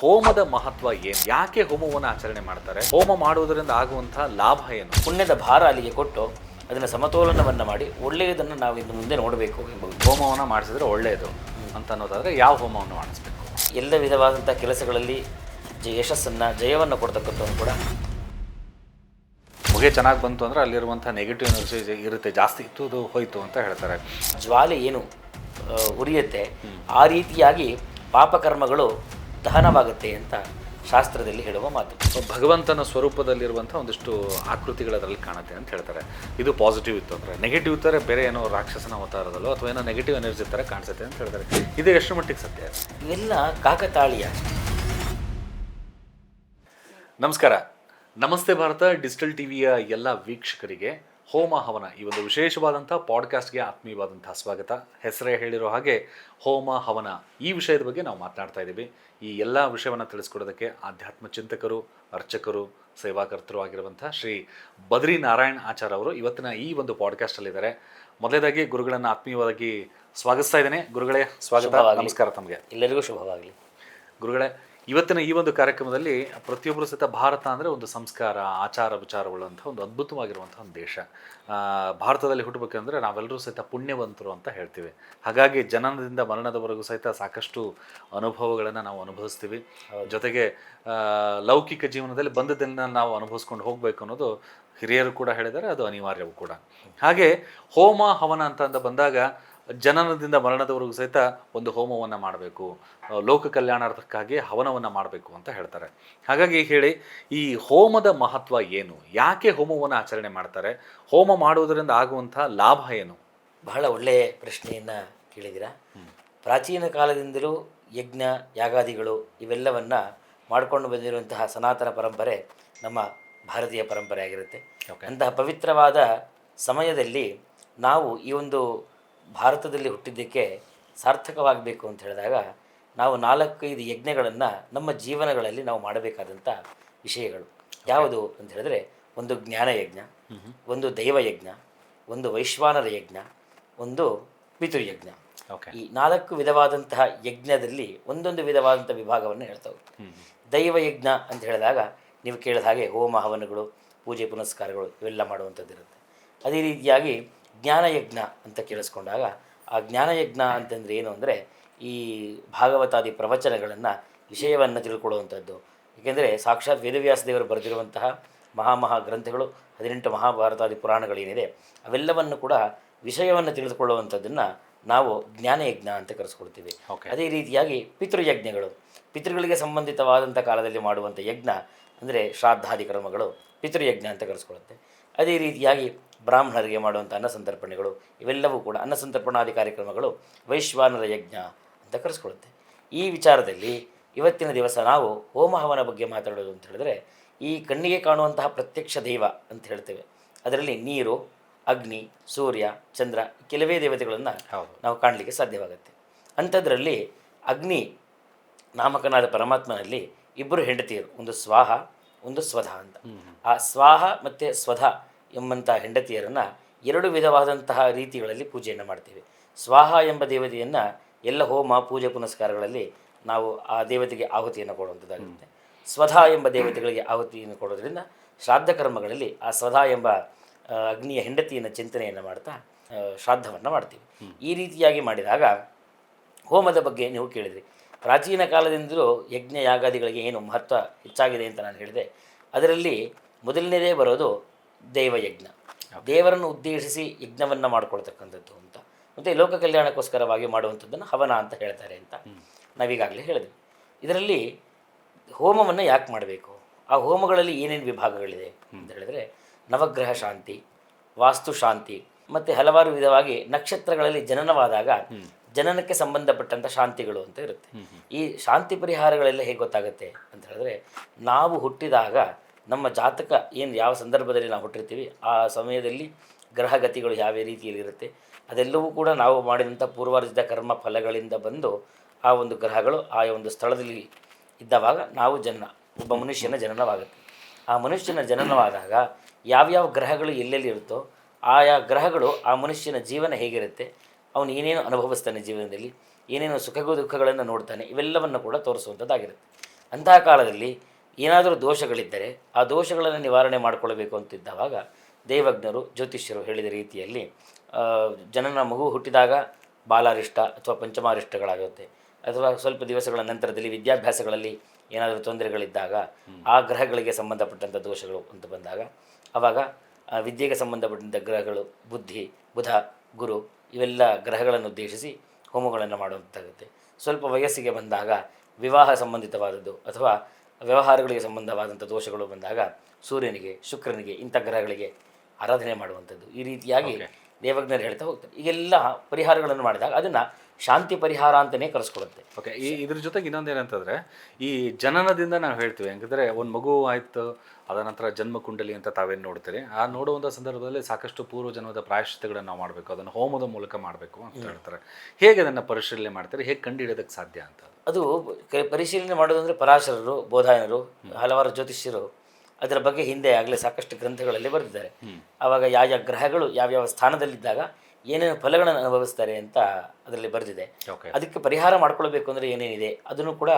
ಹೋಮದ ಮಹತ್ವ ಏನು? ಯಾಕೆ ಹೋಮವನ್ನು ಆಚರಣೆ ಮಾಡ್ತಾರೆ? ಹೋಮ ಮಾಡುವುದರಿಂದ ಆಗುವಂತಹ ಲಾಭ ಏನು? ಪುಣ್ಯದ ಭಾರ ಅಲ್ಲಿಗೆ ಕೊಟ್ಟು ಅದನ್ನು ಸಮತೋಲನವನ್ನು ಮಾಡಿ ಒಳ್ಳೆಯದನ್ನು ನಾವು ಇನ್ನು ಮುಂದೆ ನೋಡಬೇಕು ಎಂಬುದು. ಹೋಮವನ್ನು ಮಾಡಿಸಿದ್ರೆ ಒಳ್ಳೆಯದು ಅಂತ ಅನ್ನೋದಾದರೆ ಯಾವ ಹೋಮವನ್ನು ಮಾಡಿಸ್ಬೇಕು? ಎಲ್ಲ ವಿಧವಾದಂಥ ಕೆಲಸಗಳಲ್ಲಿ ಯಶಸ್ಸನ್ನು ಜಯವನ್ನು ಕೊಡ್ತಕ್ಕಂಥವ್ರು ಕೂಡ. ಹೊಗೆ ಚೆನ್ನಾಗಿ ಬಂತು ಅಂದರೆ ಅಲ್ಲಿರುವಂಥ ನೆಗೆಟಿವ್ ಎನರ್ಜಿ ಇರುತ್ತೆ, ಜಾಸ್ತಿ ಇತ್ತು ಅದು ಹೋಯ್ತು ಅಂತ ಹೇಳ್ತಾರೆ. ಜ್ವಾಲೆ ಏನು ಉರಿಯುತ್ತೆ ಆ ರೀತಿಯಾಗಿ ಪಾಪಕರ್ಮಗಳು ದಹನವಾಗುತ್ತೆ ಅಂತ ಶಾಸ್ತ್ರದಲ್ಲಿ ಹೇಳುವ ಮಾತು. ಭಗವಂತನ ಸ್ವರೂಪದಲ್ಲಿರುವಂಥ ಒಂದಿಷ್ಟು ಆಕೃತಿಗಳು ಅದರಲ್ಲಿ ಕಾಣುತ್ತೆ ಅಂತ ಹೇಳ್ತಾರೆ. ಇದು ಪಾಸಿಟಿವ್ ಇತ್ತು ಅಂದರೆ, ನೆಗೆಟಿವ್ ಇದ್ದರೆ ಬೇರೆ ಏನೋ ರಾಕ್ಷಸನ ಅವತಾರದಲ್ಲೋ ಅಥವಾ ಏನೋ ನೆಗೆಟಿವ್ ಎನರ್ಜಿ ಥರ ಕಾಣಿಸುತ್ತೆ ಅಂತ ಹೇಳ್ತಾರೆ. ಇದು ಎಷ್ಟು ಮಟ್ಟಿಗೆ ಸತ್ಯ? ಇವೆಲ್ಲ ಕಾಕತಾಳೀಯ. ನಮಸ್ಕಾರ, ನಮಸ್ತೆ ಭಾರತ ಡಿಜಿಟಲ್ ಟಿವಿಯ ಎಲ್ಲ ವೀಕ್ಷಕರಿಗೆ ಹೋಮ ಹವನ ಈ ಒಂದು ವಿಶೇಷವಾದಂಥ ಪಾಡ್ಕಾಸ್ಟ್ಗೆ ಆತ್ಮೀಯವಾದಂಥ ಸ್ವಾಗತ. ಹೆಸರೇ ಹೇಳಿರೋ ಹಾಗೆ ಹೋಮ ಹವನ ಈ ವಿಷಯದ ಬಗ್ಗೆ ನಾವು ಮಾತನಾಡ್ತಾ ಇದ್ದೀವಿ. ಈ ಎಲ್ಲ ವಿಷಯವನ್ನು ತಿಳಿಸ್ಕೊಡೋದಕ್ಕೆ ಆಧ್ಯಾತ್ಮ ಚಿಂತಕರು, ಅರ್ಚಕರು, ಸೇವಾಕರ್ತರು ಆಗಿರುವಂಥ ಶ್ರೀ ಬದ್ರಿ ನಾರಾಯಣ್ ಆಚಾರ್ ಅವರು ಇವತ್ತಿನ ಈ ಒಂದು ಪಾಡ್ಕಾಸ್ಟಲ್ಲಿದ್ದಾರೆ. ಮೊದಲೇದಾಗಿ ಗುರುಗಳನ್ನು ಆತ್ಮೀಯವಾಗಿ ಸ್ವಾಗತಿಸ್ತಾ ಇದ್ದೇನೆ. ಗುರುಗಳೇ ಸ್ವಾಗತ, ನಮಸ್ಕಾರ. ತಮಗೆ ಎಲ್ಲರಿಗೂ ಶುಭವಾಗಲಿ. ಗುರುಗಳೇ, ಇವತ್ತಿನ ಈ ಒಂದು ಕಾರ್ಯಕ್ರಮದಲ್ಲಿ ಪ್ರತಿಯೊಬ್ಬರು ಸಹಿತ ಭಾರತ ಅಂದರೆ ಒಂದು ಸಂಸ್ಕಾರ, ಆಚಾರ ವಿಚಾರವುಳ್ಳಂಥ ಒಂದು ಅದ್ಭುತವಾಗಿರುವಂಥ ಒಂದು ದೇಶ. ಭಾರತದಲ್ಲಿ ಹುಟ್ಟಬೇಕಂದ್ರೆ ನಾವೆಲ್ಲರೂ ಸಹಿತ ಪುಣ್ಯವಂತರು ಅಂತ ಹೇಳ್ತೀವಿ. ಹಾಗಾಗಿ ಜನನದಿಂದ ಮರಣದವರೆಗೂ ಸಹಿತ ಸಾಕಷ್ಟು ಅನುಭವಗಳನ್ನು ನಾವು ಅನುಭವಿಸ್ತೀವಿ. ಜೊತೆಗೆ ಲೌಕಿಕ ಜೀವನದಲ್ಲಿ ಬಂದದ್ದನ್ನು ನಾವು ಅನುಭವಿಸ್ಕೊಂಡು ಹೋಗಬೇಕು ಅನ್ನೋದು ಹಿರಿಯರು ಕೂಡ ಹೇಳಿದ್ದಾರೆ, ಅದು ಅನಿವಾರ್ಯವೂ ಕೂಡ. ಹಾಗೆ ಹೋಮ ಹವನ ಅಂತ ಬಂದಾಗ ಜನನದಿಂದ ಮರಣದವರೆಗೂ ಸಹಿತ ಒಂದು ಹೋಮವನ್ನು ಮಾಡಬೇಕು, ಲೋಕ ಕಲ್ಯಾಣಾರ್ಥಕ್ಕಾಗಿ ಹವನವನ್ನು ಮಾಡಬೇಕು ಅಂತ ಹೇಳ್ತಾರೆ. ಹಾಗಾಗಿ ಹೇಳಿ, ಈ ಹೋಮದ ಮಹತ್ವ ಏನು? ಯಾಕೆ ಹೋಮವನ್ನು ಆಚರಣೆ ಮಾಡ್ತಾರೆ? ಹೋಮ ಮಾಡುವುದರಿಂದ ಆಗುವಂಥ ಲಾಭ ಏನು? ಬಹಳ ಒಳ್ಳೆಯ ಪ್ರಶ್ನೆಯನ್ನು ಕೇಳಿದ್ದೀರಾ. ಪ್ರಾಚೀನ ಕಾಲದಿಂದಲೂ ಯಜ್ಞ ಯಾಗಾದಿಗಳು ಇವೆಲ್ಲವನ್ನು ಮಾಡಿಕೊಂಡು ಬಂದಿರುವಂತಹ ಸನಾತನ ಪರಂಪರೆ ನಮ್ಮ ಭಾರತೀಯ ಪರಂಪರೆ ಆಗಿರುತ್ತೆ. ಅಂತಹ ಪವಿತ್ರವಾದ ಸಮಯದಲ್ಲಿ ನಾವು ಈ ಒಂದು ಭಾರತದಲ್ಲಿ ಹುಟ್ಟಿದ್ದಕ್ಕೆ ಸಾರ್ಥಕವಾಗಬೇಕು ಅಂತ ಹೇಳಿದಾಗ ನಾವು 4-5 ಯಜ್ಞಗಳನ್ನು ನಮ್ಮ ಜೀವನಗಳಲ್ಲಿ ನಾವು ಮಾಡಬೇಕಾದಂಥ ವಿಷಯಗಳು ಯಾವುದು ಅಂತ ಹೇಳಿದ್ರೆ, ಒಂದು ಜ್ಞಾನಯಜ್ಞ, ಒಂದು ದೈವಯಜ್ಞ, ಒಂದು ವೈಶ್ವಾನರ ಯಜ್ಞ, ಒಂದು ಪಿತೃಯಜ್ಞ. ಈ 4 ವಿಧವಾದಂತಹ ಯಜ್ಞದಲ್ಲಿ ಒಂದೊಂದು ವಿಧವಾದಂಥ ವಿಭಾಗವನ್ನು ಹೇಳ್ತವೆ. ದೈವಯಜ್ಞ ಅಂತ ಹೇಳಿದಾಗ ನೀವು ಕೇಳಿದ ಹಾಗೆ ಹೋಮ ಹವನಗಳು, ಪೂಜೆ ಪುನಸ್ಕಾರಗಳು ಇವೆಲ್ಲ ಮಾಡುವಂಥದ್ದು ಇರುತ್ತೆ. ಅದೇ ರೀತಿಯಾಗಿ ಜ್ಞಾನಯಜ್ಞ ಅಂತ ಕೇಳಿಸ್ಕೊಂಡಾಗ ಆ ಜ್ಞಾನಯಜ್ಞ ಅಂತಂದರೆ ಏನು ಅಂದರೆ, ಈ ಭಾಗವತಾದಿ ಪ್ರವಚನಗಳನ್ನು ವಿಷಯವನ್ನು ತಿಳ್ಕೊಳ್ಳುವಂಥದ್ದು. ಏಕೆಂದರೆ ಸಾಕ್ಷಾತ್ ವೇದವ್ಯಾಸ ದೇವರು ಬರೆದಿರುವಂತಹ ಮಹಾ ಗ್ರಂಥಗಳು 18 ಮಹಾಭಾರತಾದಿ ಪುರಾಣಗಳೇನಿದೆ ಅವೆಲ್ಲವನ್ನು ಕೂಡ ವಿಷಯವನ್ನು ತಿಳಿದುಕೊಳ್ಳುವಂಥದ್ದನ್ನು ನಾವು ಜ್ಞಾನಯಜ್ಞ ಅಂತ ಕರೆಸ್ಕೊಳ್ತೀವಿ. ಅದೇ ರೀತಿಯಾಗಿ ಪಿತೃಯಜ್ಞಗಳು, ಪಿತೃಗಳಿಗೆ ಸಂಬಂಧಿತವಾದಂಥ ಕಾಲದಲ್ಲಿ ಮಾಡುವಂಥ ಯಜ್ಞ ಅಂದರೆ ಶ್ರಾದ್ದಾದಿ ಕರ್ಮಗಳು ಪಿತೃಯಜ್ಞ ಅಂತ ಕರೆಸ್ಕೊಳ್ಳುತ್ತೆ. ಅದೇ ರೀತಿಯಾಗಿ ಬ್ರಾಹ್ಮಣರಿಗೆ ಮಾಡುವಂಥ ಅನ್ನಸಂತರ್ಪಣೆಗಳು ಇವೆಲ್ಲವೂ ಕೂಡ ಅನ್ನಸಂತರ್ಪಣಾದಿ ಕಾರ್ಯಕ್ರಮಗಳು ವೈಶ್ವಾನರ ಯಜ್ಞ ಅಂತ ಕರೆಸ್ಕೊಳ್ಳುತ್ತೆ. ಈ ವಿಚಾರದಲ್ಲಿ ಇವತ್ತಿನ ದಿವಸ ನಾವು ಹೋಮ ಹವನ ಬಗ್ಗೆ ಮಾತಾಡೋದು ಅಂತ ಹೇಳಿದ್ರೆ, ಈ ಕಣ್ಣಿಗೆ ಕಾಣುವಂತಹ ಪ್ರತ್ಯಕ್ಷ ದೈವ ಅಂತ ಹೇಳ್ತೇವೆ. ಅದರಲ್ಲಿ ನೀರು, ಅಗ್ನಿ, ಸೂರ್ಯ, ಚಂದ್ರ ಕೆಲವೇ ದೇವತೆಗಳನ್ನು ನಾವು ಕಾಣಲಿಕ್ಕೆ ಸಾಧ್ಯವಾಗುತ್ತೆ. ಅಂಥದ್ರಲ್ಲಿ ಅಗ್ನಿ ನಾಮಕನಾದ ಪರಮಾತ್ಮನಲ್ಲಿ 2 ಹೆಂಡತಿಯರು, ಒಂದು ಸ್ವಾಹ, ಒಂದು ಸ್ವಧ ಅಂತ. ಆ ಸ್ವಾಹ ಮತ್ತು ಸ್ವಧ ಎಂಬಂಥ ಹೆಂಡತಿಯರನ್ನು 2 ವಿಧವಾದಂತಹ ರೀತಿಗಳಲ್ಲಿ ಪೂಜೆಯನ್ನು ಮಾಡ್ತೀವಿ. ಸ್ವಾಹ ಎಂಬ ದೇವತೆಯನ್ನು ಎಲ್ಲ ಹೋಮ ಪೂಜೆ ಪುನಸ್ಕಾರಗಳಲ್ಲಿ ನಾವು ಆ ದೇವತೆಗೆ ಆಹುತಿಯನ್ನು ಕೊಡುವಂಥದ್ದಾಗುತ್ತೆ. ಸ್ವಧ ಎಂಬ ದೇವತೆಗಳಿಗೆ ಆಹುತಿಯನ್ನು ಕೊಡೋದ್ರಿಂದ ಶ್ರಾದ್ದ ಕರ್ಮಗಳಲ್ಲಿ ಆ ಸ್ವಧ ಎಂಬ ಅಗ್ನಿಯ ಹೆಂಡತಿಯನ್ನು ಚಿಂತನೆಯನ್ನು ಮಾಡ್ತಾ ಶ್ರಾದ್ದವನ್ನು ಮಾಡ್ತೀವಿ. ಈ ರೀತಿಯಾಗಿ ಮಾಡಿದಾಗ ಹೋಮದ ಬಗ್ಗೆ ನೀವು ಕೇಳಿದ್ರಿ. ಪ್ರಾಚೀನ ಕಾಲದಿಂದಲೂ ಯಜ್ಞ ಯಾಗಾದಿಗಳಿಗೆ ಏನು ಮಹತ್ವ ಹೆಚ್ಚಾಗಿದೆ ಅಂತ ನಾನು ಹೇಳಿದೆ. ಅದರಲ್ಲಿ ಮೊದಲನೇದೇ ಬರೋದು ದೈವಯಜ್ಞ, ದೇವರನ್ನು ಉದ್ದೇಶಿಸಿ ಯಜ್ಞವನ್ನು ಮಾಡಿಕೊಳ್ತಕ್ಕಂಥದ್ದು ಅಂತ. ಮತ್ತು ಲೋಕ ಕಲ್ಯಾಣಕ್ಕೋಸ್ಕರವಾಗಿ ಮಾಡುವಂಥದ್ದನ್ನು ಹವನ ಅಂತ ಹೇಳ್ತಾರೆ ಅಂತ ನಾವೀಗಾಗಲೇ ಹೇಳಿದ್ವಿ. ಇದರಲ್ಲಿ ಹೋಮವನ್ನು ಯಾಕೆ ಮಾಡಬೇಕು, ಆ ಹೋಮಗಳಲ್ಲಿ ಏನೇನು ವಿಭಾಗಗಳಿದೆ ಅಂತ ಹೇಳಿದ್ರೆ, ನವಗ್ರಹ ಶಾಂತಿ, ವಾಸ್ತು ಶಾಂತಿ, ಮತ್ತು ಹಲವಾರು ವಿಧವಾಗಿ ನಕ್ಷತ್ರಗಳಲ್ಲಿ ಜನನವಾದಾಗ ಜನನಕ್ಕೆ ಸಂಬಂಧಪಟ್ಟಂಥ ಶಾಂತಿಗಳು ಅಂತ ಇರುತ್ತೆ. ಈ ಶಾಂತಿ ಪರಿಹಾರಗಳೆಲ್ಲ ಹೇಗೆ ಗೊತ್ತಾಗುತ್ತೆ ಅಂತ ಹೇಳಿದ್ರೆ, ನಾವು ಹುಟ್ಟಿದಾಗ ನಮ್ಮ ಜಾತಕ ಏನು ಯಾವ ಸಂದರ್ಭದಲ್ಲಿ ನಾವು ಹುಟ್ಟಿರ್ತೀವಿ ಆ ಸಮಯದಲ್ಲಿ ಗ್ರಹಗತಿಗಳು ಯಾವ ರೀತಿಯಲ್ಲಿ ಇರುತ್ತೆ ಅದೆಲ್ಲವೂ ಕೂಡ ನಾವು ಮಾಡಿದಂಥ ಪೂರ್ವಾರ್ಜಿತ ಕರ್ಮ ಫಲಗಳಿಂದ ಬಂದು ಆ ಒಂದು ಗ್ರಹಗಳು ಆ ಒಂದು ಸ್ಥಳದಲ್ಲಿ ಇದ್ದವಾಗ ನಾವು ಒಬ್ಬ ಮನುಷ್ಯನ ಜನನವಾಗುತ್ತೆ. ಆ ಮನುಷ್ಯನ ಜನನವಾದಾಗ ಯಾವ್ಯಾವ ಗ್ರಹಗಳು ಎಲ್ಲೆಲ್ಲಿ ಇರುತ್ತೋ ಆಯಾ ಗ್ರಹಗಳು ಆ ಮನುಷ್ಯನ ಜೀವನ ಹೇಗಿರುತ್ತೆ, ಅವನು ಏನೇನು ಅನುಭವಿಸ್ತಾನೆ ಜೀವನದಲ್ಲಿ, ಏನೇನು ಸುಖ ದುಃಖಗಳನ್ನು ನೋಡ್ತಾನೆ, ಇವೆಲ್ಲವನ್ನು ಕೂಡ ತೋರಿಸುವಂಥದ್ದಾಗಿರುತ್ತೆ. ಅಂತಹ ಕಾಲದಲ್ಲಿ ಏನಾದರೂ ದೋಷಗಳಿದ್ದರೆ ಆ ದೋಷಗಳನ್ನು ನಿವಾರಣೆ ಮಾಡಿಕೊಳ್ಳಬೇಕು ಅಂತಿದ್ದವಾಗ ದೇವಜ್ಞರು ಜ್ಯೋತಿಷ್ಯರು ಹೇಳಿದ ರೀತಿಯಲ್ಲಿ ಜನನ ಮಗು ಹುಟ್ಟಿದಾಗ ಬಾಲಾರಿಷ್ಟ ಅಥವಾ ಪಂಚಮಾರಿಷ್ಟಗಳಾಗುತ್ತೆ, ಅಥವಾ ಸ್ವಲ್ಪ ದಿವಸಗಳ ನಂತರದಲ್ಲಿ ವಿದ್ಯಾಭ್ಯಾಸಗಳಲ್ಲಿ ಏನಾದರೂ ತೊಂದರೆಗಳಿದ್ದಾಗ ಆ ಗ್ರಹಗಳಿಗೆ ಸಂಬಂಧಪಟ್ಟಂಥ ದೋಷಗಳು ಅಂತ ಬಂದಾಗ ಆವಾಗ ವಿದ್ಯೆಗೆ ಸಂಬಂಧಪಟ್ಟಂಥ ಗ್ರಹಗಳು ಬುದ್ಧಿ, ಬುಧ, ಗುರು ಇವೆಲ್ಲ ಗ್ರಹಗಳನ್ನು ಉದ್ದೇಶಿಸಿ ಹೋಮಗಳನ್ನು ಮಾಡುವಂತಾಗುತ್ತೆ. ಸ್ವಲ್ಪ ವಯಸ್ಸಿಗೆ ಬಂದಾಗ ವಿವಾಹ ಸಂಬಂಧಿತವಾದದ್ದು ಅಥವಾ ವ್ಯವಹಾರಗಳಿಗೆ ಸಂಬಂಧವಾದಂಥ ದೋಷಗಳು ಬಂದಾಗ ಸೂರ್ಯನಿಗೆ, ಶುಕ್ರನಿಗೆ, ಇಂಥ ಗ್ರಹಗಳಿಗೆ ಆರಾಧನೆ ಮಾಡುವಂಥದ್ದು. ಈ ರೀತಿಯಾಗಿ ದೇವಜ್ಞರು ಹೇಳ್ತಾ ಹೋಗ್ತಾರೆ. ಈಗೆಲ್ಲ ಪರಿಹಾರಗಳನ್ನು ಮಾಡಿದಾಗ ಅದನ್ನು ಶಾಂತಿ ಪರಿಹಾರ ಅಂತಲೇ ಕರೆಸ್ಕೊಡುತ್ತೆ. ಓಕೆ, ಇದ್ರ ಜೊತೆಗೆ ಇನ್ನೊಂದು ಏನಂತಂದರೆ, ಈ ಜನನದಿಂದ ನಾವು ಹೇಳ್ತೀವಿ ಯಾಕಂದರೆ ಒಂದು ಮಗು ಆಯಿತು, ಅದ ನಂತರ ಜನ್ಮ ಕುಂಡಲಿ ಅಂತ ತಾವೇನು ನೋಡ್ತೀರಿ, ಆ ನೋಡುವಂಥ ಸಂದರ್ಭದಲ್ಲಿ ಸಾಕಷ್ಟು ಪೂರ್ವ ಜನ್ಮದ ಪ್ರಾಯಶ್ಚಿತ್ತಗಳನ್ನು ನಾವು ಮಾಡಬೇಕು, ಅದನ್ನು ಹೋಮದ ಮೂಲಕ ಮಾಡಬೇಕು ಅಂತ ಹೇಳ್ತಾರೆ. ಹೇಗೆ ಅದನ್ನು ಪರಿಶೀಲನೆ ಮಾಡ್ತಾರೆ, ಹೇಗೆ ಕಂಡುಹಿಡಿಯೋದಕ್ಕೆ ಸಾಧ್ಯ ಅಂತ? ಅದು ಪರಿಶೀಲನೆ ಮಾಡೋದಂದರೆ ಪರಾಶರರು, ಬೋಧಾಯನರು, ಹಲವಾರು ಜ್ಯೋತಿಷ್ಯರು ಅದರ ಬಗ್ಗೆ ಹಿಂದೆ ಆಗಲೇ ಸಾಕಷ್ಟು ಗ್ರಂಥಗಳಲ್ಲಿ ಬರೆದಿದ್ದಾರೆ. ಆವಾಗ ಯಾವ ಗ್ರಹಗಳು ಯಾವ್ಯಾವ ಸ್ಥಾನದಲ್ಲಿದ್ದಾಗ ಏನೇನು ಫಲಗಳನ್ನು ಅನುಭವಿಸ್ತಾರೆ ಅಂತ ಅದರಲ್ಲಿ ಬರೆದಿದೆ. ಅದಕ್ಕೆ ಪರಿಹಾರ ಮಾಡ್ಕೊಳ್ಬೇಕು ಅಂದರೆ ಏನೇನಿದೆ ಅದನ್ನು ಕೂಡ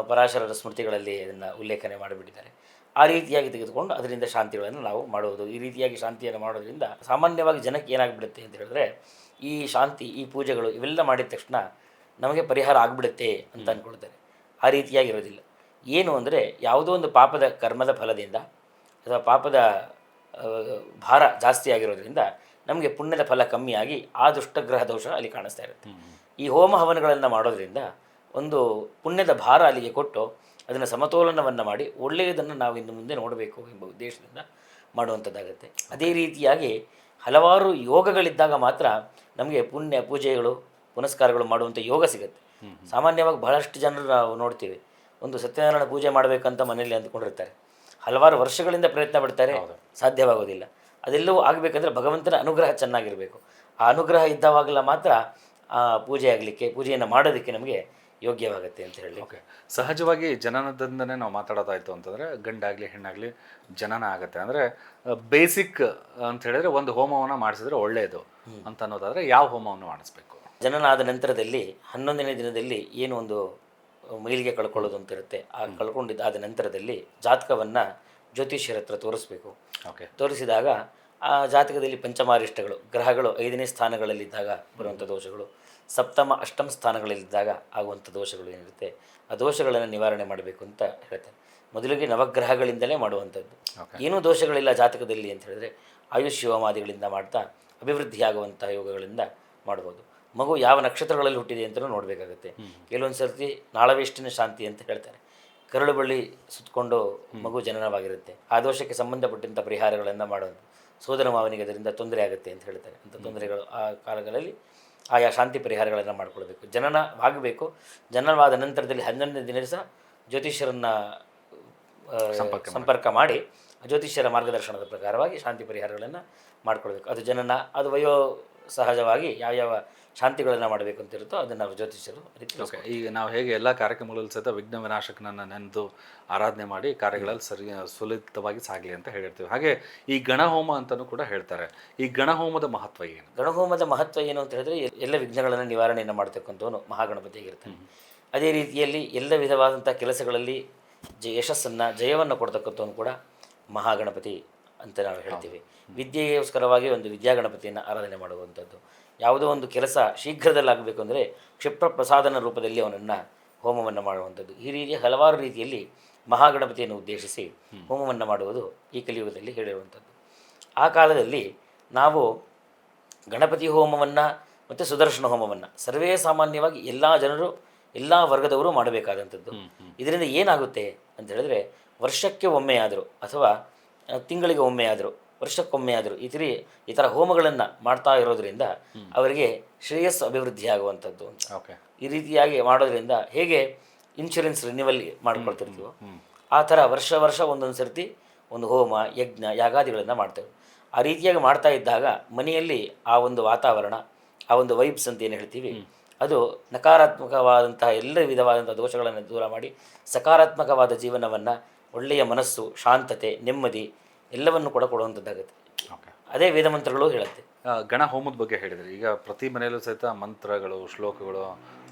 ಪರಾಶರರ ಸ್ಮೃತಿಗಳಲ್ಲಿ ಅದನ್ನು ಉಲ್ಲೇಖನೆ ಮಾಡಿಬಿಟ್ಟಿದ್ದಾರೆ. ಆ ರೀತಿಯಾಗಿ ತೆಗೆದುಕೊಂಡು ಅದರಿಂದ ಶಾಂತಿಗಳನ್ನು ನಾವು ಮಾಡುವುದು. ಈ ರೀತಿಯಾಗಿ ಶಾಂತಿಯನ್ನು ಮಾಡೋದ್ರಿಂದ ಸಾಮಾನ್ಯವಾಗಿ ಜನಕ್ಕೆ ಏನಾಗಿಬಿಡುತ್ತೆ ಅಂತ ಹೇಳಿದ್ರೆ, ಈ ಶಾಂತಿ, ಈ ಪೂಜೆಗಳು ಇವೆಲ್ಲ ಮಾಡಿದ ತಕ್ಷಣ ನಮಗೆ ಪರಿಹಾರ ಆಗಿಬಿಡುತ್ತೆ ಅಂತ ಅಂದ್ಕೊಳ್ತಾರೆ. ಆ ರೀತಿಯಾಗಿರೋದಿಲ್ಲ. ಏನು ಅಂದರೆ, ಯಾವುದೋ ಒಂದು ಪಾಪದ ಕರ್ಮದ ಫಲದಿಂದ ಅಥವಾ ಪಾಪದ ಭಾರ ಜಾಸ್ತಿ ಆಗಿರೋದ್ರಿಂದ ನಮಗೆ ಪುಣ್ಯದ ಫಲ ಕಮ್ಮಿಯಾಗಿ ಆ ದುಷ್ಟಗ್ರಹ ದೋಷ ಅಲ್ಲಿ ಕಾಣಿಸ್ತಾ ಇರುತ್ತೆ. ಈ ಹೋಮ ಹವನಗಳನ್ನು ಮಾಡೋದರಿಂದ ಒಂದು ಪುಣ್ಯದ ಭಾರ ಅಲ್ಲಿಗೆ ಕೊಟ್ಟು ಅದನ್ನು ಸಮತೋಲನವನ್ನು ಮಾಡಿ ಒಳ್ಳೆಯದನ್ನು ನಾವು ಇನ್ನು ಮುಂದೆ ನೋಡಬೇಕು ಎಂಬ ಉದ್ದೇಶದಿಂದ ಮಾಡುವಂಥದ್ದಾಗುತ್ತೆ. ಅದೇ ರೀತಿಯಾಗಿ ಹಲವಾರು ಯೋಗಗಳಿದ್ದಾಗ ಮಾತ್ರ ನಮಗೆ ಪುಣ್ಯ ಪೂಜೆಗಳು, ಪುನಸ್ಕಾರಗಳು ಮಾಡುವಂಥ ಯೋಗ ಸಿಗುತ್ತೆ. ಸಾಮಾನ್ಯವಾಗಿ ಬಹಳಷ್ಟು ಜನರು ನಾವು ನೋಡ್ತೀವಿ, ಒಂದು ಸತ್ಯನಾರಾಯಣ ಪೂಜೆ ಮಾಡಬೇಕಂತ ಮನೆಯಲ್ಲಿ ಅಂದ್ಕೊಂಡಿರ್ತಾರೆ, ಹಲವಾರು ವರ್ಷಗಳಿಂದ ಪ್ರಯತ್ನ ಪಡ್ತಾರೆ, ಸಾಧ್ಯವಾಗೋದಿಲ್ಲ. ಅದೆಲ್ಲವೂ ಆಗಬೇಕಂದ್ರೆ ಭಗವಂತನ ಅನುಗ್ರಹ ಚೆನ್ನಾಗಿರಬೇಕು. ಆ ಅನುಗ್ರಹ ಇದ್ದಾವಾಗಲ ಮಾತ್ರ ಆ ಪೂಜೆ ಆಗಲಿಕ್ಕೆ, ಪೂಜೆಯನ್ನು ಮಾಡೋದಕ್ಕೆ ನಮಗೆ ಯೋಗ್ಯವಾಗುತ್ತೆ ಅಂತ ಹೇಳಿ. ಓಕೆ, ಸಹಜವಾಗಿ ಜನನದಿಂದನೇ ನಾವು ಮಾತಾಡೋದಾಯಿತು ಅಂತಂದರೆ, ಗಂಡಾಗಲಿ ಹೆಣ್ಣಾಗಲಿ ಜನನ ಆಗುತ್ತೆ ಅಂದರೆ ಬೇಸಿಕ್ ಅಂತ ಹೇಳಿದ್ರೆ ಒಂದು ಹೋಮವನ್ನು ಮಾಡಿಸಿದ್ರೆ ಒಳ್ಳೆಯದು ಅಂತ ಅನ್ನೋದಾದರೆ ಯಾವ ಹೋಮವನ್ನು ಮಾಡಿಸ್ಬೇಕು? ಜನನ ಆದ ನಂತರದಲ್ಲಿ 11ನೇ ದಿನದಲ್ಲಿ ಏನು ಒಂದು ಮೈಲಿಗೆ ಕಳ್ಕೊಳ್ಳೋದು ಅಂತ ಇರುತ್ತೆ, ಆ ಕಳ್ಕೊಂಡಿದ್ದಾದ ನಂತರದಲ್ಲಿ ಜಾತಕವನ್ನು ಜ್ಯೋತಿಷ್ಯರ ಹತ್ರ ತೋರಿಸ್ಬೇಕು. ಓಕೆ, ತೋರಿಸಿದಾಗ ಆ ಜಾತಕದಲ್ಲಿ ಪಂಚಮಾರಿಷ್ಟಗಳು, ಗ್ರಹಗಳು 5ನೇ ಸ್ಥಾನಗಳಲ್ಲಿದ್ದಾಗ ಬರುವಂಥ ದೋಷಗಳು, ಸಪ್ತಮ ಅಷ್ಟಮ ಸ್ಥಾನಗಳಲ್ಲಿದ್ದಾಗ ಆಗುವಂಥ ದೋಷಗಳು ಏನಿರುತ್ತೆ, ಆ ದೋಷಗಳನ್ನು ನಿವಾರಣೆ ಮಾಡಬೇಕು ಅಂತ ಹೇಳ್ತಾರೆ. ಮೊದಲಿಗೆ ನವಗ್ರಹಗಳಿಂದಲೇ ಮಾಡುವಂಥದ್ದು. ಏನೂ ದೋಷಗಳಿಲ್ಲ ಜಾತಕದಲ್ಲಿ ಅಂತ ಹೇಳಿದ್ರೆ ಆಯುಷ್ ಯೋಮಾದಿಗಳಿಂದ ಮಾಡ್ತಾ ಅಭಿವೃದ್ಧಿಯಾಗುವಂಥ ಯೋಗಗಳಿಂದ ಮಾಡ್ಬೋದು. ಮಗು ಯಾವ ನಕ್ಷತ್ರಗಳಲ್ಲಿ ಹುಟ್ಟಿದೆ ಅಂತಲೂ ನೋಡಬೇಕಾಗುತ್ತೆ. ಕೆಲವೊಂದು ಸರ್ತಿ ನಾಳವೇಷ್ಟಿನ ಶಾಂತಿ ಅಂತ ಹೇಳ್ತಾರೆ, ಕರಳು ಬಳ್ಳಿ ಸುತ್ತಕೊಂಡು ಮಗು ಜನನವಾಗಿರುತ್ತೆ, ಆ ದೋಷಕ್ಕೆ ಸಂಬಂಧಪಟ್ಟಂಥ ಪರಿಹಾರಗಳನ್ನು ಮಾಡೋದು. ಸೋದರ ಮಾವನಿಗೆ ಅದರಿಂದ ತೊಂದರೆ ಆಗುತ್ತೆ ಅಂತ ಹೇಳ್ತಾರೆ. ಅಂಥ ತೊಂದರೆಗಳು ಆ ಕಾಲಗಳಲ್ಲಿ ಆಯಾ ಶಾಂತಿ ಪರಿಹಾರಗಳನ್ನು ಮಾಡ್ಕೊಳ್ಬೇಕು. ಜನನವಾಗಬೇಕು. ಜನನವಾದ ನಂತರದಲ್ಲಿ 11ನೇ ದಿವಸ ಜ್ಯೋತಿಷ್ಯರನ್ನು ಸಂಪರ್ಕ ಮಾಡಿ ಜ್ಯೋತಿಷ್ಯರ ಮಾರ್ಗದರ್ಶನದ ಪ್ರಕಾರವಾಗಿ ಶಾಂತಿ ಪರಿಹಾರಗಳನ್ನು ಮಾಡ್ಕೊಳ್ಬೇಕು. ಅದು ಜನನ, ಅದು ವಯೋ ಸಹಜವಾಗಿ ಯಾವ್ಯಾವ ಶಾಂತಿಗಳನ್ನು ಮಾಡಬೇಕು ಅಂತ ಇರುತ್ತೋ ಅದನ್ನು ನಾವು ಜ್ಯೋತಿಷ್ಯರು. ಓಕೆ, ಈಗ ನಾವು ಹೇಗೆ ಎಲ್ಲ ಕಾರ್ಯಕ್ರಮಗಳಲ್ಲಿ ಸಹಿತ ವಿಘ್ನ ವಿನಾಶಕನನ್ನು ನೆನೆದು ಆರಾಧನೆ ಮಾಡಿ ಕಾರ್ಯಗಳಲ್ಲಿ ಸುಲಲಿತವಾಗಿ ಸಾಗಲಿ ಅಂತ ಹೇಳಿರ್ತೀವಿ, ಹಾಗೆ ಈ ಗಣಹೋಮ ಅಂತಲೂ ಕೂಡ ಹೇಳ್ತಾರೆ. ಈ ಗಣಹೋಮದ ಮಹತ್ವ ಏನು? ಗಣಹೋಮದ ಮಹತ್ವ ಏನು ಅಂತ ಹೇಳಿದ್ರೆ, ಎಲ್ಲ ವಿಘ್ನಗಳನ್ನು ನಿವಾರಣೆಯನ್ನು ಮಾಡ್ತಕ್ಕಂಥವನು ಮಹಾಗಣಪತಿಯಾಗಿರ್ತಾನೆ. ಅದೇ ರೀತಿಯಲ್ಲಿ ಎಲ್ಲ ವಿಧವಾದಂಥ ಕೆಲಸಗಳಲ್ಲಿ ಯಶಸ್ಸನ್ನು, ಜಯವನ್ನು ಕೊಡ್ತಕ್ಕಂಥವನು ಕೂಡ ಮಹಾಗಣಪತಿ ಅಂತ ನಾವು ಹೇಳ್ತೀವಿ. ವಿದ್ಯೆಗೋಸ್ಕರವಾಗಿ ಒಂದು ವಿದ್ಯಾಗಣಪತಿಯನ್ನು ಆರಾಧನೆ ಮಾಡುವಂಥದ್ದು. ಯಾವುದೋ ಒಂದು ಕೆಲಸ ಶೀಘ್ರದಲ್ಲಾಗಬೇಕು ಅಂದರೆ ಕ್ಷಿಪ್ರ ಪ್ರಸಾದನ ರೂಪದಲ್ಲಿ ಅವನನ್ನು ಹೋಮವನ್ನು ಮಾಡುವಂಥದ್ದು. ಈ ರೀತಿಯ ಹಲವಾರು ರೀತಿಯಲ್ಲಿ ಮಹಾಗಣಪತಿಯನ್ನು ಉದ್ದೇಶಿಸಿ ಹೋಮವನ್ನು ಮಾಡುವುದು ಈ ಕಲಿಯುಗದಲ್ಲಿ ಹೇಳಿರುವಂಥದ್ದು. ಆ ಕಾಲದಲ್ಲಿ ನಾವು ಗಣಪತಿ ಹೋಮವನ್ನು ಮತ್ತು ಸುದರ್ಶನ ಹೋಮವನ್ನು ಸರ್ವೇ ಸಾಮಾನ್ಯವಾಗಿ ಎಲ್ಲ ಜನರು, ಎಲ್ಲ ವರ್ಗದವರು ಮಾಡಬೇಕಾದಂಥದ್ದು. ಇದರಿಂದ ಏನಾಗುತ್ತೆ ಅಂತ ಹೇಳಿದ್ರೆ, ವರ್ಷಕ್ಕೆ ಒಮ್ಮೆ ಆದರೂ ಅಥವಾ ತಿಂಗಳಿಗೆ ಒಮ್ಮೆ ಆದರೂ, ವರ್ಷಕ್ಕೊಮ್ಮೆ ಆದರೂ ಈ ಥರ ಹೋಮಗಳನ್ನು ಮಾಡ್ತಾ ಇರೋದರಿಂದ ಅವರಿಗೆ ಶ್ರೇಯಸ್ಸು ಅಭಿವೃದ್ಧಿ ಆಗುವಂಥದ್ದು ಅಂತ. ಈ ರೀತಿಯಾಗಿ ಮಾಡೋದ್ರಿಂದ ಹೇಗೆ ಇನ್ಶೂರೆನ್ಸ್ ರಿನ್ಯೂವಲ್ ಮಾಡ್ಕೊಳ್ತಿರ್ತೀವೋ ಆ ಥರ ವರ್ಷ ಒಂದೊಂದು ಸರ್ತಿ ಒಂದು ಹೋಮ, ಯಜ್ಞ, ಯಾಗಾದಿಗಳನ್ನು ಮಾಡ್ತೇವೆ. ಆ ರೀತಿಯಾಗಿ ಮಾಡ್ತಾ ಇದ್ದಾಗ ಮನೆಯಲ್ಲಿ ಆ ಒಂದು ವಾತಾವರಣ, ಆ ಒಂದು ವೈಬ್ಸ್ ಅಂತ ಏನು ಹೇಳ್ತೀವಿ, ಅದು ನಕಾರಾತ್ಮಕವಾದಂತಹ ಎಲ್ಲ ವಿಧವಾದಂಥ ದೋಷಗಳನ್ನು ದೂರ ಮಾಡಿ ಸಕಾರಾತ್ಮಕವಾದ ಜೀವನವನ್ನು, ಒಳ್ಳೆಯ ಮನಸ್ಸು, ಶಾಂತತೆ, ನೆಮ್ಮದಿ ಎಲ್ಲವನ್ನು ಕೂಡ ಕೊಡುವಂಥದ್ದಾಗುತ್ತೆ. ಅದೇ ವೇದ ಮಂತ್ರಗಳು ಹೇಳುತ್ತೆ. ಗಣ ಹೋಮದ ಬಗ್ಗೆ ಹೇಳಿದರೆ, ಈಗ ಪ್ರತಿ ಮನೆಯಲ್ಲೂ ಸಹಿತ ಮಂತ್ರಗಳು, ಶ್ಲೋಕಗಳು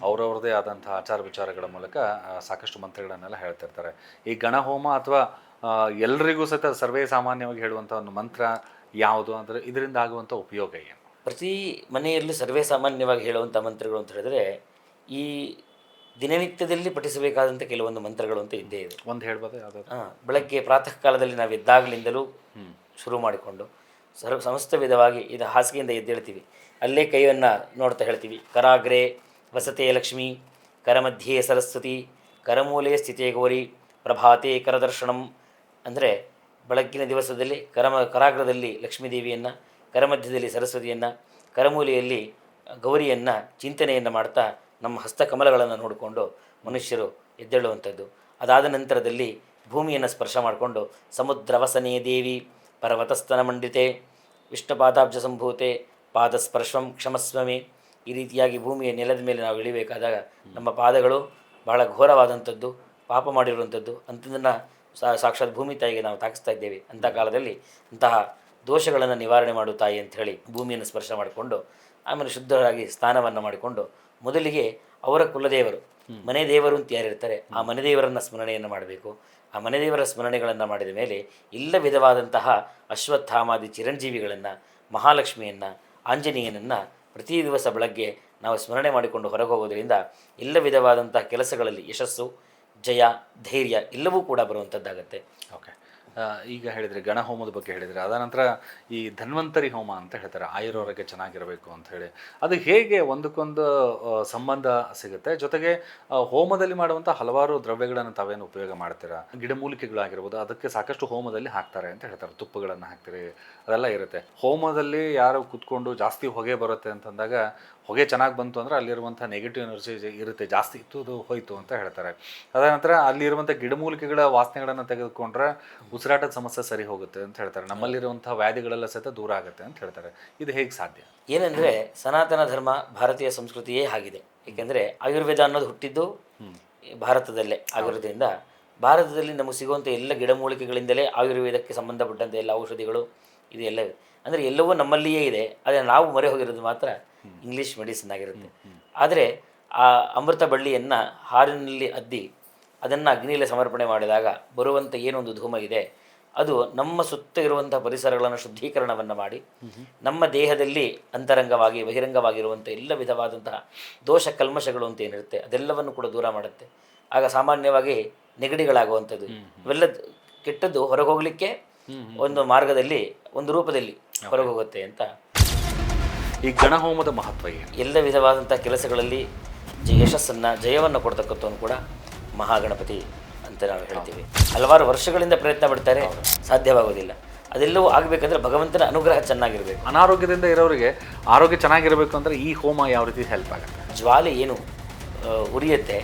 ಅವರವ್ರದೇ ಆದಂಥ ಆಚಾರ ವಿಚಾರಗಳ ಮೂಲಕ ಸಾಕಷ್ಟು ಮಂತ್ರಗಳನ್ನೆಲ್ಲ ಹೇಳ್ತಿರ್ತಾರೆ. ಈ ಗಣಹೋಮ ಅಥವಾ ಎಲ್ರಿಗೂ ಸಹಿತ ಸರ್ವೇ ಸಾಮಾನ್ಯವಾಗಿ ಹೇಳುವಂಥ ಒಂದು ಮಂತ್ರ ಯಾವುದು ಅಂದರೆ ಇದರಿಂದ ಆಗುವಂಥ ಉಪಯೋಗ ಏನು? ಪ್ರತಿ ಮನೆಯಲ್ಲೂ ಸರ್ವೇ ಸಾಮಾನ್ಯವಾಗಿ ಹೇಳುವಂಥ ಮಂತ್ರಗಳು ಅಂತ ಹೇಳಿದ್ರೆ, ಈ ದಿನನಿತ್ಯದಲ್ಲಿ ಪಠಿಸಬೇಕಾದಂಥ ಕೆಲವೊಂದು ಮಂತ್ರಗಳು ಅಂತ ಇದ್ದೇ ಇದೆ. ಒಂದು ಹೇಳ್ಬೋದು ಯಾವುದಾದ್ರು? ಬೆಳಗ್ಗೆ ಪ್ರಾತಃ ಕಾಲದಲ್ಲಿ ನಾವು ಎದ್ದಾಗಲಿಂದಲೂ ಶುರು ಮಾಡಿಕೊಂಡು ಸಮಸ್ತ ವಿಧವಾಗಿ ಇದು ಹಾಸಿಗೆಯಿಂದ ಎದ್ದೇಳ್ತೀವಿ, ಅಲ್ಲೇ ಕೈಯನ್ನು ನೋಡ್ತಾ ಹೇಳ್ತೀವಿ. ಕರಾಗ್ರೆ ವಸತೆ ಲಕ್ಷ್ಮಿ, ಕರಮಧ್ಯೆ ಸರಸ್ವತಿ, ಕರಮೂಲೆ ಸ್ಥಿತೇ ಗೌರಿ, ಪ್ರಭಾತೆ ಕರದರ್ಶನಂ. ಅಂದರೆ ಬೆಳಗ್ಗಿನ ದಿವಸದಲ್ಲಿ ಕರಾಗ್ರದಲ್ಲಿ ಲಕ್ಷ್ಮೀದೇವಿಯನ್ನು, ಕರಮಧ್ಯದಲ್ಲಿ ಸರಸ್ವತಿಯನ್ನು, ಕರಮೂಲೆಯಲ್ಲಿ ಗೌರಿಯನ್ನು ಚಿಂತನೆಯನ್ನು ಮಾಡ್ತಾ ನಮ್ಮ ಹಸ್ತಕಮಲಗಳನ್ನು ನೋಡಿಕೊಂಡು ಮನುಷ್ಯರು ಎದ್ದೇಳುವಂಥದ್ದು. ಅದಾದ ನಂತರದಲ್ಲಿ ಭೂಮಿಯನ್ನು ಸ್ಪರ್ಶ ಮಾಡಿಕೊಂಡು ಸಮುದ್ರವಸನೇ ದೇವಿ ಪರ್ವತಸ್ತನ ಮಂಡಿತೆ ವಿಷ್ಣುಪಾದಾಬ್ಜ ಸಂಭೂತೆ ಪಾದಸ್ಪರ್ಶಂ ಕ್ಷಮಸ್ವಮೆ. ಈ ರೀತಿಯಾಗಿ ಭೂಮಿಯ ನೆಲದ ಮೇಲೆ ನಾವು ಇಳಿಬೇಕಾದಾಗ ನಮ್ಮ ಪಾದಗಳು ಬಹಳ ಘೋರವಾದಂಥದ್ದು, ಪಾಪ ಮಾಡಿರುವಂಥದ್ದು, ಅಂಥದ್ದನ್ನು ಸಾಕ್ಷಾತ್ ಭೂಮಿ ತಾಯಿಗೆ ನಾವು ತಾಕಿಸ್ತಾ ಇದ್ದೇವೆ. ಅಂಥ ಕಾಲದಲ್ಲಿ ಅಂತಹ ದೋಷಗಳನ್ನು ನಿವಾರಣೆ ಮಾಡು ತಾಯಿ ಅಂಥೇಳಿ ಭೂಮಿಯನ್ನು ಸ್ಪರ್ಶ ಮಾಡಿಕೊಂಡು ಆಮೇಲೆ ಶುದ್ಧರಾಗಿ ಸ್ನಾನವನ್ನು ಮಾಡಿಕೊಂಡು ಮೊದಲಿಗೆ ಅವರ ಕುಲದೇವರು, ಮನೆ ದೇವರು ಅಂತ ಯಾರಿರ್ತಾರೆ ಆ ಮನೆ ದೇವರನ್ನು ಸ್ಮರಣೆಯನ್ನು ಮಾಡಬೇಕು. ಆ ಮನೆ ದೇವರ ಸ್ಮರಣೆಗಳನ್ನು ಮಾಡಿದ ಮೇಲೆ ಎಲ್ಲ ವಿಧವಾದಂತಹ ಅಶ್ವತ್ಥಾಮಾದಿ ಚಿರಂಜೀವಿಗಳನ್ನು, ಮಹಾಲಕ್ಷ್ಮಿಯನ್ನು, ಆಂಜನೇಯನನ್ನು ಪ್ರತಿ ದಿವಸ ಬೆಳಗ್ಗೆ ನಾವು ಸ್ಮರಣೆ ಮಾಡಿಕೊಂಡು ಹೊರಗೆ ಹೋಗೋದರಿಂದ ಎಲ್ಲ ವಿಧವಾದಂತಹ ಕೆಲಸಗಳಲ್ಲಿ ಯಶಸ್ಸು, ಜಯ, ಧೈರ್ಯ ಎಲ್ಲವೂ ಕೂಡ ಬರುವಂಥದ್ದಾಗತ್ತೆ. ಓಕೆ, ಈಗ ಹೇಳಿದರೆ ಗಣಹೋಮದ ಬಗ್ಗೆ ಹೇಳಿದರೆ, ಅದ ನಂತರ ಈ ಧನ್ವಂತರಿ ಹೋಮ ಅಂತ ಹೇಳ್ತಾರೆ, ಆಯುರ್ವರ್ಗೆ ಚೆನ್ನಾಗಿರಬೇಕು ಅಂತ ಹೇಳಿ. ಅದು ಹೇಗೆ ಒಂದಕ್ಕೊಂದು ಸಂಬಂಧ ಸಿಗುತ್ತೆ? ಜೊತೆಗೆ ಹೋಮದಲ್ಲಿ ಮಾಡುವಂಥ ಹಲವಾರು ದ್ರವ್ಯಗಳನ್ನು ತಾವೇನು ಉಪಯೋಗ ಮಾಡ್ತೀರಾ? ಗಿಡಮೂಲಿಕೆಗಳಾಗಿರ್ಬೋದು, ಅದಕ್ಕೆ ಸಾಕಷ್ಟು ಹೋಮದಲ್ಲಿ ಹಾಕ್ತಾರೆ ಅಂತ ಹೇಳ್ತಾರೆ. ತುಪ್ಪಗಳನ್ನು ಹಾಕ್ತೀರಿ, ಅದೆಲ್ಲ ಇರುತ್ತೆ. ಹೋಮದಲ್ಲಿ ಯಾರು ಕೂತ್ಕೊಂಡು ಜಾಸ್ತಿ ಹೊಗೆ ಬರುತ್ತೆ ಅಂತಂದಾಗ ಹೊಗೆ ಚೆನ್ನಾಗಿ ಬಂತು ಅಂದರೆ ಅಲ್ಲಿರುವಂಥ ನೆಗೆಟಿವ್ ಎನರ್ಜಿ ಇರುತ್ತೆ, ಜಾಸ್ತಿ ಇತ್ತು ಅದು ಹೋಯಿತು ಅಂತ ಹೇಳ್ತಾರೆ. ಅದ ನಂತರ ಅಲ್ಲಿರುವಂಥ ಗಿಡಮೂಲಿಕೆಗಳ ವಾಸನೆಗಳನ್ನು ತೆಗೆದುಕೊಂಡ್ರೆ ಉಸಿರಾಟದ ಸಮಸ್ಯೆ ಸರಿ ಹೋಗುತ್ತೆ ಅಂತ ಹೇಳ್ತಾರೆ. ನಮ್ಮಲ್ಲಿರುವಂಥ ವ್ಯಾಧಿಗಳೆಲ್ಲ ಸಹಿತ ದೂರ ಆಗುತ್ತೆ ಅಂತ ಹೇಳ್ತಾರೆ. ಇದು ಹೇಗೆ ಸಾಧ್ಯ? ಏನೆಂದರೆ ಸನಾತನ ಧರ್ಮ ಭಾರತೀಯ ಸಂಸ್ಕೃತಿಯೇ ಆಗಿದೆ. ಏಕೆಂದರೆ ಆಯುರ್ವೇದ ಅನ್ನೋದು ಹುಟ್ಟಿದ್ದು ಭಾರತದಲ್ಲೇ ಆಗಿರೋದ್ರಿಂದ ಭಾರತದಲ್ಲಿ ನಮಗೆ ಸಿಗುವಂಥ ಎಲ್ಲ ಗಿಡಮೂಲಿಕೆಗಳಿಂದಲೇ ಆಯುರ್ವೇದಕ್ಕೆ ಸಂಬಂಧಪಟ್ಟಂಥ ಎಲ್ಲ ಔಷಧಿಗಳು ಇದು ಎಲ್ಲ ಅಂದರೆ ಎಲ್ಲವೂ ನಮ್ಮಲ್ಲಿಯೇ ಇದೆ. ಆದರೆ ನಾವು ಮೊರೆ ಹೋಗಿರೋದು ಮಾತ್ರ ಇಂಗ್ಲೀಷ್ ಮೆಡಿಸಿನ್ ಆಗಿರುತ್ತೆ. ಆದರೆ ಆ ಅಮೃತ ಬಳ್ಳಿಯನ್ನು ಹಾರಿನಲ್ಲಿ ಅದ್ದಿ ಅದನ್ನು ಅಗ್ನಿಯಲ್ಲಿ ಸಮರ್ಪಣೆ ಮಾಡಿದಾಗ ಬರುವಂಥ ಏನೊಂದು ಧೂಮ ಇದೆ, ಅದು ನಮ್ಮ ಸುತ್ತ ಇರುವಂಥ ಪರಿಸರಗಳನ್ನು ಶುದ್ಧೀಕರಣವನ್ನು ಮಾಡಿ ನಮ್ಮ ದೇಹದಲ್ಲಿ ಅಂತರಂಗವಾಗಿ ಬಹಿರಂಗವಾಗಿರುವಂಥ ಎಲ್ಲ ವಿಧವಾದಂತಹ ದೋಷ ಕಲ್ಮಶಗಳು ಅಂತ ಏನಿರುತ್ತೆ ಅದೆಲ್ಲವನ್ನು ಕೂಡ ದೂರ ಮಾಡುತ್ತೆ. ಆಗ ಸಾಮಾನ್ಯವಾಗಿ ನೆಗಡಿಗಳಾಗುವಂಥದ್ದು ಇವೆಲ್ಲ ಕೆಟ್ಟದ್ದು ಹೊರಗೆ ಹೋಗಲಿಕ್ಕೆ ಒಂದು ಮಾರ್ಗದಲ್ಲಿ, ಒಂದು ರೂಪದಲ್ಲಿ ಹೊರಗೆ ಹೋಗುತ್ತೆ ಅಂತ. ಈ ಗಣಹೋಮದ ಮಹತ್ವ ಏನು? ಎಲ್ಲ ವಿಧವಾದಂಥ ಕೆಲಸಗಳಲ್ಲಿ ಯಶಸ್ಸನ್ನು, ಜಯವನ್ನು ಕೊಡ್ತಕ್ಕಂಥವನು ಕೂಡ ಮಹಾಗಣಪತಿ ಅಂತ ನಾವು ಹೇಳ್ತೀವಿ. ಹಲವಾರು ವರ್ಷಗಳಿಂದ ಪ್ರಯತ್ನ ಪಡ್ತಾರೆ, ಸಾಧ್ಯವಾಗೋದಿಲ್ಲ. ಅದೆಲ್ಲವೂ ಆಗಬೇಕಂದ್ರೆ ಭಗವಂತನ ಅನುಗ್ರಹ ಚೆನ್ನಾಗಿರಬೇಕು. ಅನಾರೋಗ್ಯದಿಂದ ಇರೋರಿಗೆ ಆರೋಗ್ಯ ಚೆನ್ನಾಗಿರಬೇಕು ಅಂದರೆ ಈ ಹೋಮ ಯಾವ ರೀತಿ ಹೆಲ್ಪ್ ಆಗುತ್ತೆ? ಜ್ವಾಲೆ ಏನು ಉರಿಯುತ್ತೆ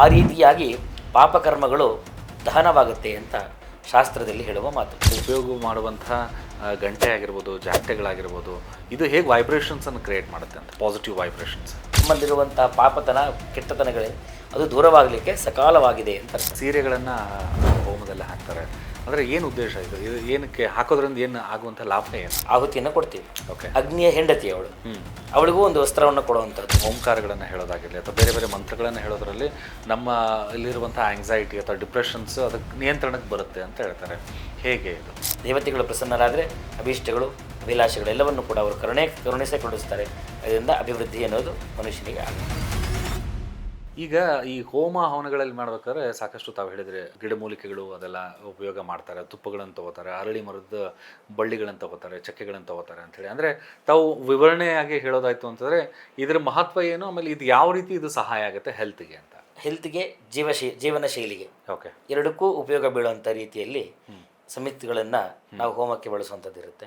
ಆ ರೀತಿಯಾಗಿ ಪಾಪಕರ್ಮಗಳು ದಹನವಾಗುತ್ತೆ ಅಂತ ಶಾಸ್ತ್ರದಲ್ಲಿ ಹೇಳುವ ಮಾತು. ಉಪಯೋಗ ಮಾಡುವಂಥ ಗಂಟೆ ಆಗಿರ್ಬೋದು, ಜಾಗಟೆಗಳಾಗಿರ್ಬೋದು, ಇದು ಹೇಗೆ ವೈಬ್ರೇಷನ್ಸನ್ನು ಕ್ರಿಯೇಟ್ ಮಾಡುತ್ತೆ ಅಂತ? Positive vibrations. ನಮ್ಮಲ್ಲಿರುವಂಥ ಪಾಪತನ, ಕೆಟ್ಟತನಗಳೇ ಅದು ದೂರವಾಗಲಿಕ್ಕೆ ಸಕಾಲವಾಗಿದೆ ಅಂತ. ಸೀರೆಗಳನ್ನು ಹೋಮದಲ್ಲಿ ಹಾಕ್ತಾರೆ ಅಂದರೆ ಏನು ಉದ್ದೇಶ ಇದು? ಇದು ಏನಕ್ಕೆ ಹಾಕೋದ್ರಿಂದ ಏನು ಆಗುವಂಥ ಲಾಭ ಏನು? ಆಹುತಿಯನ್ನು ಕೊಡ್ತೀವಿ. ಓಕೆ, ಅಗ್ನಿಯ ಹೆಂಡತಿ ಅವಳು, ಅವಳಿಗೂ ಒಂದು ವಸ್ತ್ರವನ್ನು ಕೊಡುವಂಥದ್ದು. ಓಂಕಾರಗಳನ್ನು ಹೇಳೋದಾಗಿರಲಿ ಅಥವಾ ಬೇರೆ ಬೇರೆ ಮಂತ್ರಗಳನ್ನು ಹೇಳೋದ್ರಲ್ಲಿ ನಮ್ಮ ಇಲ್ಲಿರುವಂಥ ಆಂಗ್ಸೈಟಿ ಅಥವಾ ಡಿಪ್ರೆಷನ್ಸ್ ಅದಕ್ಕೆ ನಿಯಂತ್ರಣಕ್ಕೆ ಬರುತ್ತೆ ಅಂತ ಹೇಳ್ತಾರೆ. ಹೇಗೆ ಇದು? ದೇವತೆಗಳು ಪ್ರಸನ್ನರಾದರೆ ಅಭೀಷ್ಟಗಳು, ಅಭಿಲಾಷೆಗಳೆಲ್ಲವನ್ನು ಕೂಡ ಅವರು ಕರುಣಿಸೇ ಕೊಡಿಸ್ತಾರೆ. ಅದರಿಂದ ಅಭಿವೃದ್ಧಿ ಅನ್ನೋದು ಮನುಷ್ಯನಿಗೆ ಆಗುತ್ತೆ. ಈಗ ಈ ಹೋಮ ಹವನಗಳಲ್ಲಿ ಮಾಡ್ಬೇಕಾದ್ರೆ ಸಾಕಷ್ಟು ತಾವು ಹೇಳಿದರೆ ಗಿಡಮೂಲಿಕೆಗಳು ಅದೆಲ್ಲ ಉಪಯೋಗ ಮಾಡ್ತಾರೆ, ತುಪ್ಪಗಳನ್ನು ತೊಗೋತಾರೆ, ಅರಳಿ ಮರದ ಬಳ್ಳಿಗಳನ್ನು ತೊಗೋತಾರೆ, ಚಕ್ಕೆಗಳನ್ನು ತೊಗೋತಾರೆ ಅಂಥೇಳಿ. ಅಂದರೆ ತಾವು ವಿವರಣೆಯಾಗಿ ಹೇಳೋದಾಯಿತು ಅಂತಂದರೆ ಇದರ ಮಹತ್ವ ಏನು, ಆಮೇಲೆ ಇದು ಯಾವ ರೀತಿ ಇದು ಸಹಾಯ ಆಗುತ್ತೆ ಹೆಲ್ತ್ಗೆ ಅಂತ? ಹೆಲ್ತ್ಗೆ, ಜೀವನ ಶೈಲಿಗೆ, ಓಕೆ, ಎರಡಕ್ಕೂ ಉಪಯೋಗ ಬೀಳುವಂಥ ರೀತಿಯಲ್ಲಿ ಸಮಿತಿಗಳನ್ನು ನಾವು ಹೋಮಕ್ಕೆ ಬಳಸುವಂಥದ್ದು ಇರುತ್ತೆ.